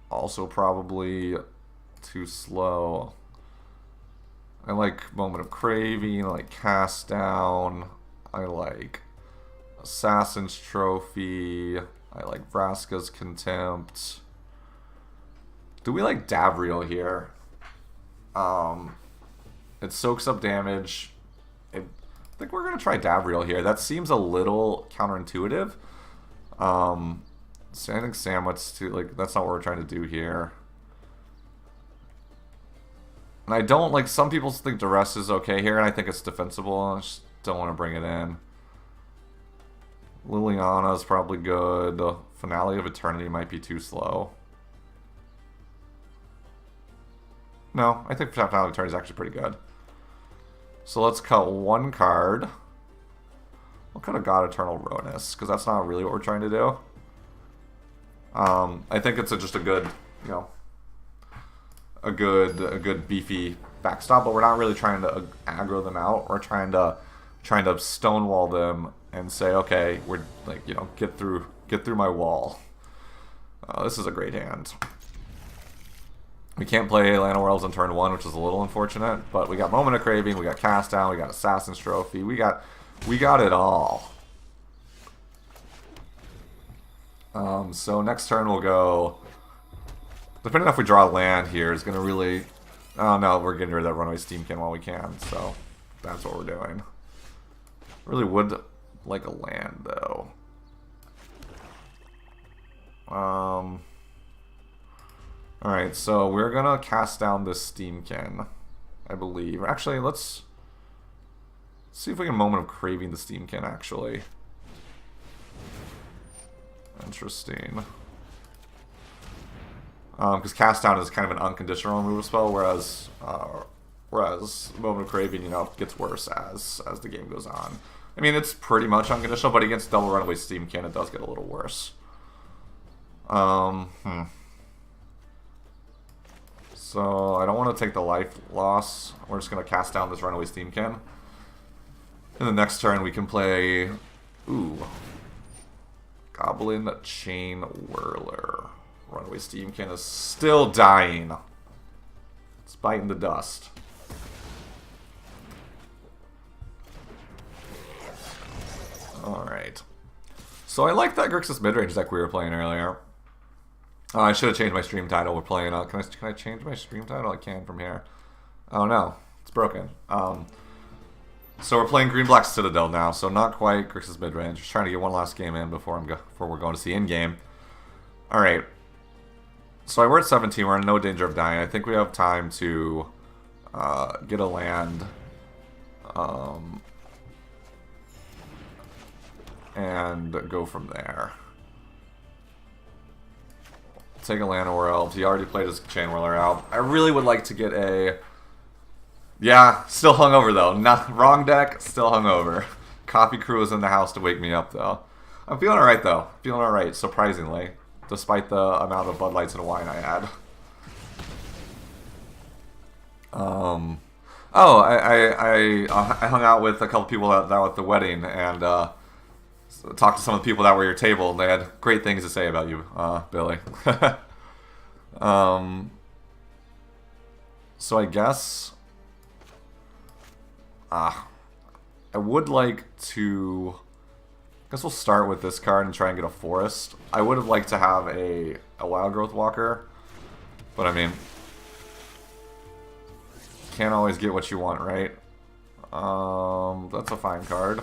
also probably too slow. I like Moment of Craving, I like Cast Down, I like Assassin's Trophy, I like Vraska's Contempt. Do we like Davriel here? It soaks up damage. I think we're going to try Davriel here. That seems a little counterintuitive. So I think Samwit's too, like, that's not what we're trying to do here. And I don't, like, some people think Duress is okay here, and I think it's defensible. I just don't want to bring it in. Liliana is probably good. Finale of Eternity might be too slow. No, I think Finale of Eternity is actually pretty good. So let's cut one card. We'll cut a God Eternal Ronus, because that's not really what we're trying to do. I think it's just a good, you know, a good beefy backstop, but we're not really trying to aggro them out. We're trying to stonewall them and say, okay, we're like, you know, get through my wall. This is a great hand. We can't play Land of Worlds on turn 1, which is a little unfortunate, but we got Moment of Craving, we got Cast Down, we got Assassin's Trophy, we got it all. So next turn we'll go, depending on if we draw a land here, is going to really, oh no, we're getting rid of that Runaway Steamkin while we can, so that's what we're doing. Really would like a land though. Alright, so we're gonna cast down this Steamkin, I believe. Actually, let's see if we can Moment of Craving the Steamkin, actually. Interesting. Because Cast Down is kind of an unconditional removal spell, whereas Moment of Craving, you know, gets worse as the game goes on. I mean, it's pretty much unconditional, but against Double Runaway Steamkin, it does get a little worse. So I don't want to take the life loss. We're just going to cast down this Runaway Steamkin. And the next turn we can play, Goblin Chain Whirler. Runaway Steamkin is still dying. It's biting the dust. Alright. So I like that Grixis midrange deck we were playing earlier. I should have changed my stream title. We're playing. Can I change my stream title? I can from here. Oh no, it's broken. So we're playing Green Black Citadel now. So not quite Grixis midrange. Just trying to get one last game in before we're going to see in game. All right. So we're at 17. We're in no danger of dying. I think we have time to get a land. And go from there. Take a Land of Worlds. He already played his Chain Whirler out. I really would like to get a... Yeah, still hungover though. Not wrong deck, still hungover. Coffee crew is in the house to wake me up though. I'm feeling alright though. Feeling alright, surprisingly. Despite the amount of Bud Lights and wine I had. Oh, I hung out with a couple people that were at the wedding and talked to some of the people that were at your table, and they had great things to say about you, Billy. So I guess... I would like to... I guess we'll start with this card and try and get a forest. I would have liked to have a wild growth walker. But I mean... Can't always get what you want, right? That's a fine card.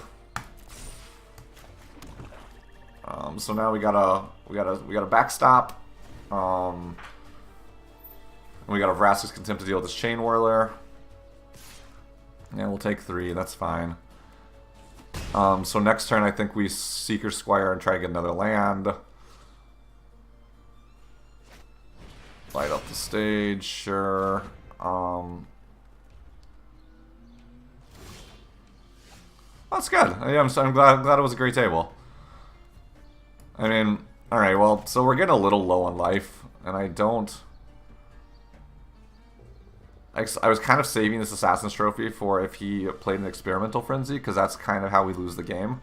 So now we got a backstop. And we got a Vraska's Contempt to deal with this Chain Whirler. Yeah, we'll take 3, that's fine. So next turn I think we Seeker Squire and try to get another land. Light up the stage, sure. That's good. Yeah, I'm glad it was a great table. I mean, alright, well, so we're getting a little low on life, and I don't... I was kind of saving this Assassin's Trophy for if he played an Experimental Frenzy, because that's kind of how we lose the game.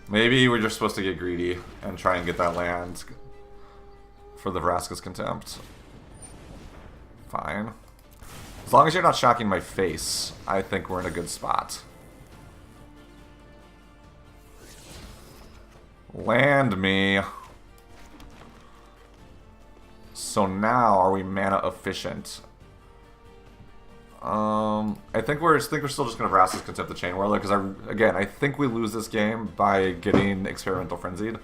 Maybe we're just supposed to get greedy and try and get that land for the Vraska's Contempt. Fine. As long as you're not shocking my face, I think we're in a good spot. Land me. So now, are we mana efficient? I think we're still just gonna Vraska's Contempt the Chain Whirler, because I think we lose this game by getting Experimental Frenzied.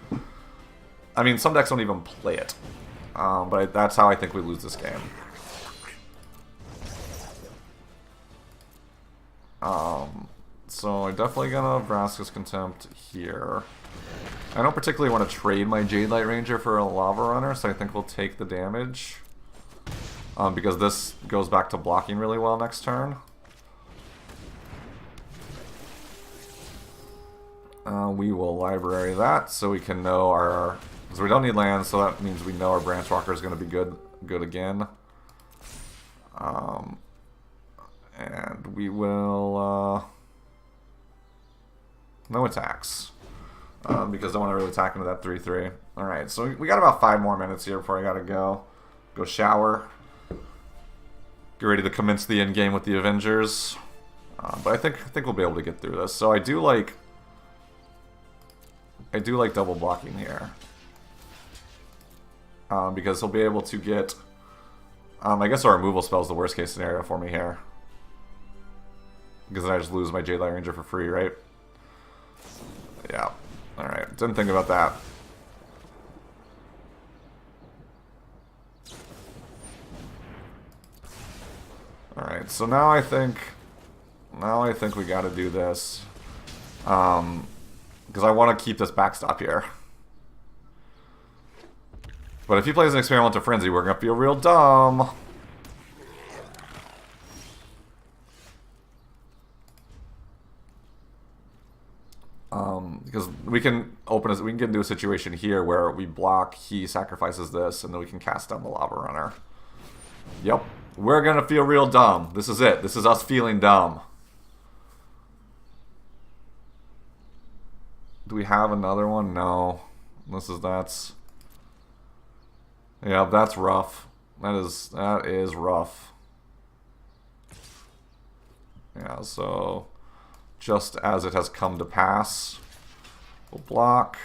I mean, some decks don't even play it. But that's how I think we lose this game. So I'm definitely gonna Vraska's Contempt here. I don't particularly want to trade my Jade Light Ranger for a Lava Runner, so I think we'll take the damage. Because this goes back to blocking really well next turn. We will library that so we can know our... Because we don't need land, so that means we know our Branch Walker is going to be good again. And we will... no attacks. Because I want to really attack into that 3-3. Alright, so we got about 5 more minutes here before I gotta go. Go shower. Get ready to commence the end game with the Avengers. But I think we'll be able to get through this. So I do like double blocking here. Because he'll be able to get... I guess our removal spell is the worst case scenario for me here. Because then I just lose my Jade Light Ranger for free, right? Yeah. Alright, didn't think about that. Alright, so now I think we gotta do this. Because I want to keep this backstop here. But if he plays an Experimental Frenzy, we're gonna feel real dumb. Because we can get into a situation here where we block, he sacrifices this, and then we can cast down the Lava Runner. Yep. We're gonna feel real dumb. This is it. This is us feeling dumb. Do we have another one? No. That's... Yeah, that's rough. That is rough. Yeah, so... Just as it has come to pass, we'll block.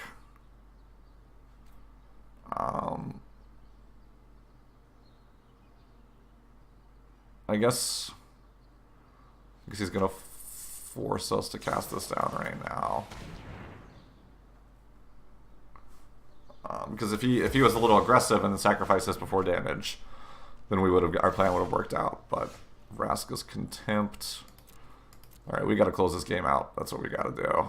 I guess he's gonna force us to cast this down right now. Because if he was a little aggressive and then sacrificed this before damage, then our plan would have worked out. But Vraska's Contempt. All right, we got to close this game out. That's what we got to do.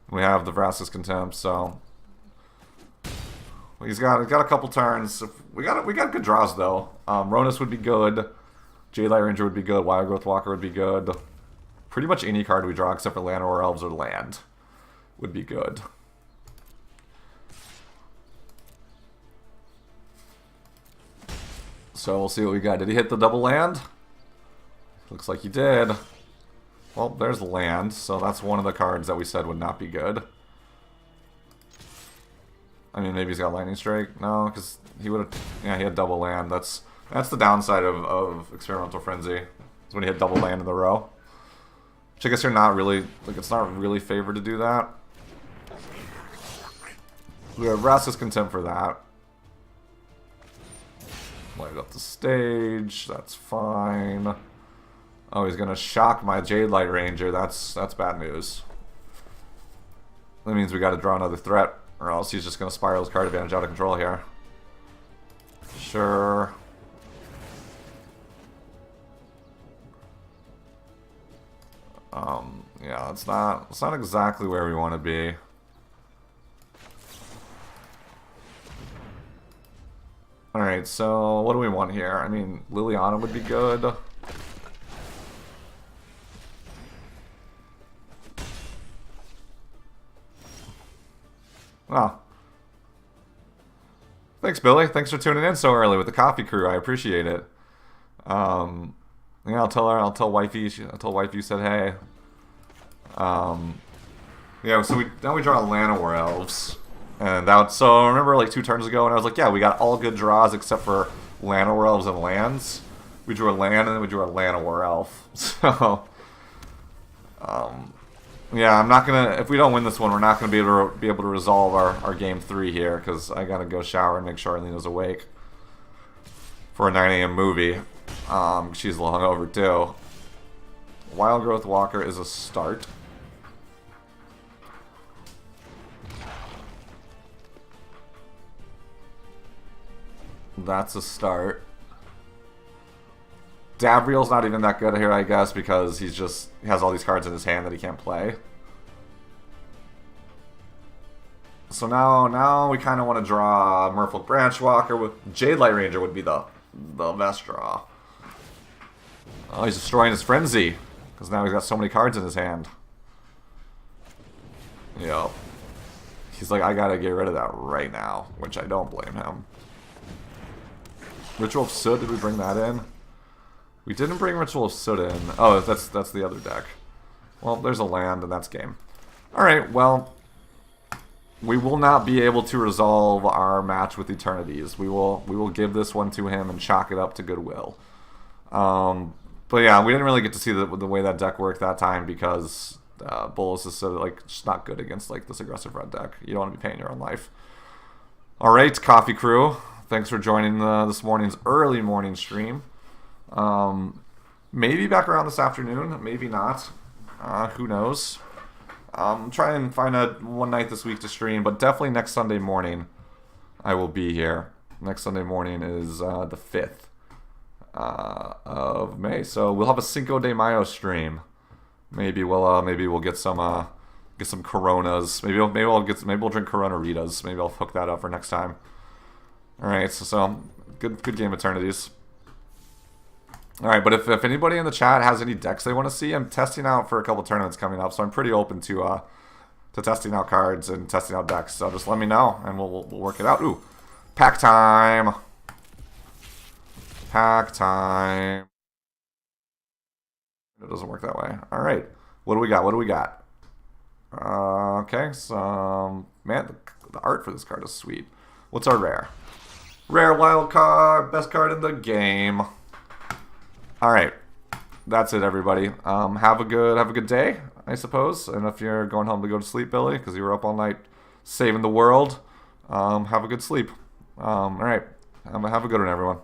We have the Vraska's Contempt, so he's got a couple turns. We got good draws though. Ronus would be good. Jade Light Ranger would be good. Wild Growth Walker would be good. Pretty much any card we draw except for Llanowar Elves or land would be good. So we'll see what we got. Did he hit the double land? Looks like he did. Well, there's land, so that's one of the cards that we said would not be good. I mean, maybe he's got Lightning Strike. No, because he would have... Yeah, he had double land. That's the downside of Experimental Frenzy. Is when he had double land in the row. Which I guess you're not really... Like, it's not really favored to do that. We have Wrath's Contempt for that. Light up the stage. That's fine. Oh, he's gonna shock my Jade Light Ranger. That's bad news. That means we gotta draw another threat, or else he's just gonna spiral his card advantage out of control here. Sure. Yeah, it's not exactly where we want to be. Alright, so what do we want here? I mean, Liliana would be good. Oh. Thanks, Billy. Thanks for tuning in so early with the coffee crew. I appreciate it. Yeah, I'll tell wifey you said hey. Yeah, so now we draw Llanowar Elves. And so remember like 2 turns ago, and I was like, yeah, we got all good draws except for Llanowar Elves and lands. We drew a land, and then we drew a Llanowar Elf. So, yeah, I'm not gonna. If we don't win this one, we're not gonna be able to resolve our game 3 here, because I gotta go shower and make sure Arlena's awake for a 9 a.m. movie. She's long overdue. Wild Growth Walker is a start. That's a start. Davriel's not even that good here, I guess, because he has all these cards in his hand that he can't play. So now we kind of want to draw Merfolk Branchwalker. With Jade Light Ranger would be the best draw. Oh, he's destroying his Frenzy, because now he's got so many cards in his hand. Yep. He's like, I gotta get rid of that right now, which I don't blame him. Ritual of Soot, did we bring that in? We didn't bring Ritual of Soot in. Oh, that's the other deck. Well, there's a land, and that's game. Alright, well, we will not be able to resolve our match with Eternities. We will give this one to him and chalk it up to goodwill. But yeah, we didn't really get to see the way that deck worked that time, because Bolas is so, like, just not good against, like, this aggressive red deck. You don't want to be paying your own life. Alright, Coffee Crew. Thanks for joining this morning's early morning stream. Maybe back around this afternoon, maybe not. Who knows? Try and find one night this week to stream, but definitely next Sunday morning I will be here. Next Sunday morning is the 5th of May, so we'll have a Cinco de Mayo stream. Maybe we'll get some Coronas. Maybe we'll drink Corona Ritas. Maybe I'll hook that up for next time. Alright, so good game, Eternities. Alright, but if anybody in the chat has any decks they want to see, I'm testing out for a couple tournaments coming up, so I'm pretty open to testing out cards and testing out decks. So just let me know, and we'll work it out. Ooh, pack time! Pack time! It doesn't work that way. Alright, what do we got? Okay, so, man, the art for this card is sweet. What's our rare? Rare wild card, best card in the game. Alright, that's it, everybody. Have a good day, I suppose. And if you're going home to go to sleep, Billy, because you were up all night saving the world, have a good sleep. Alright, have a good one, everyone.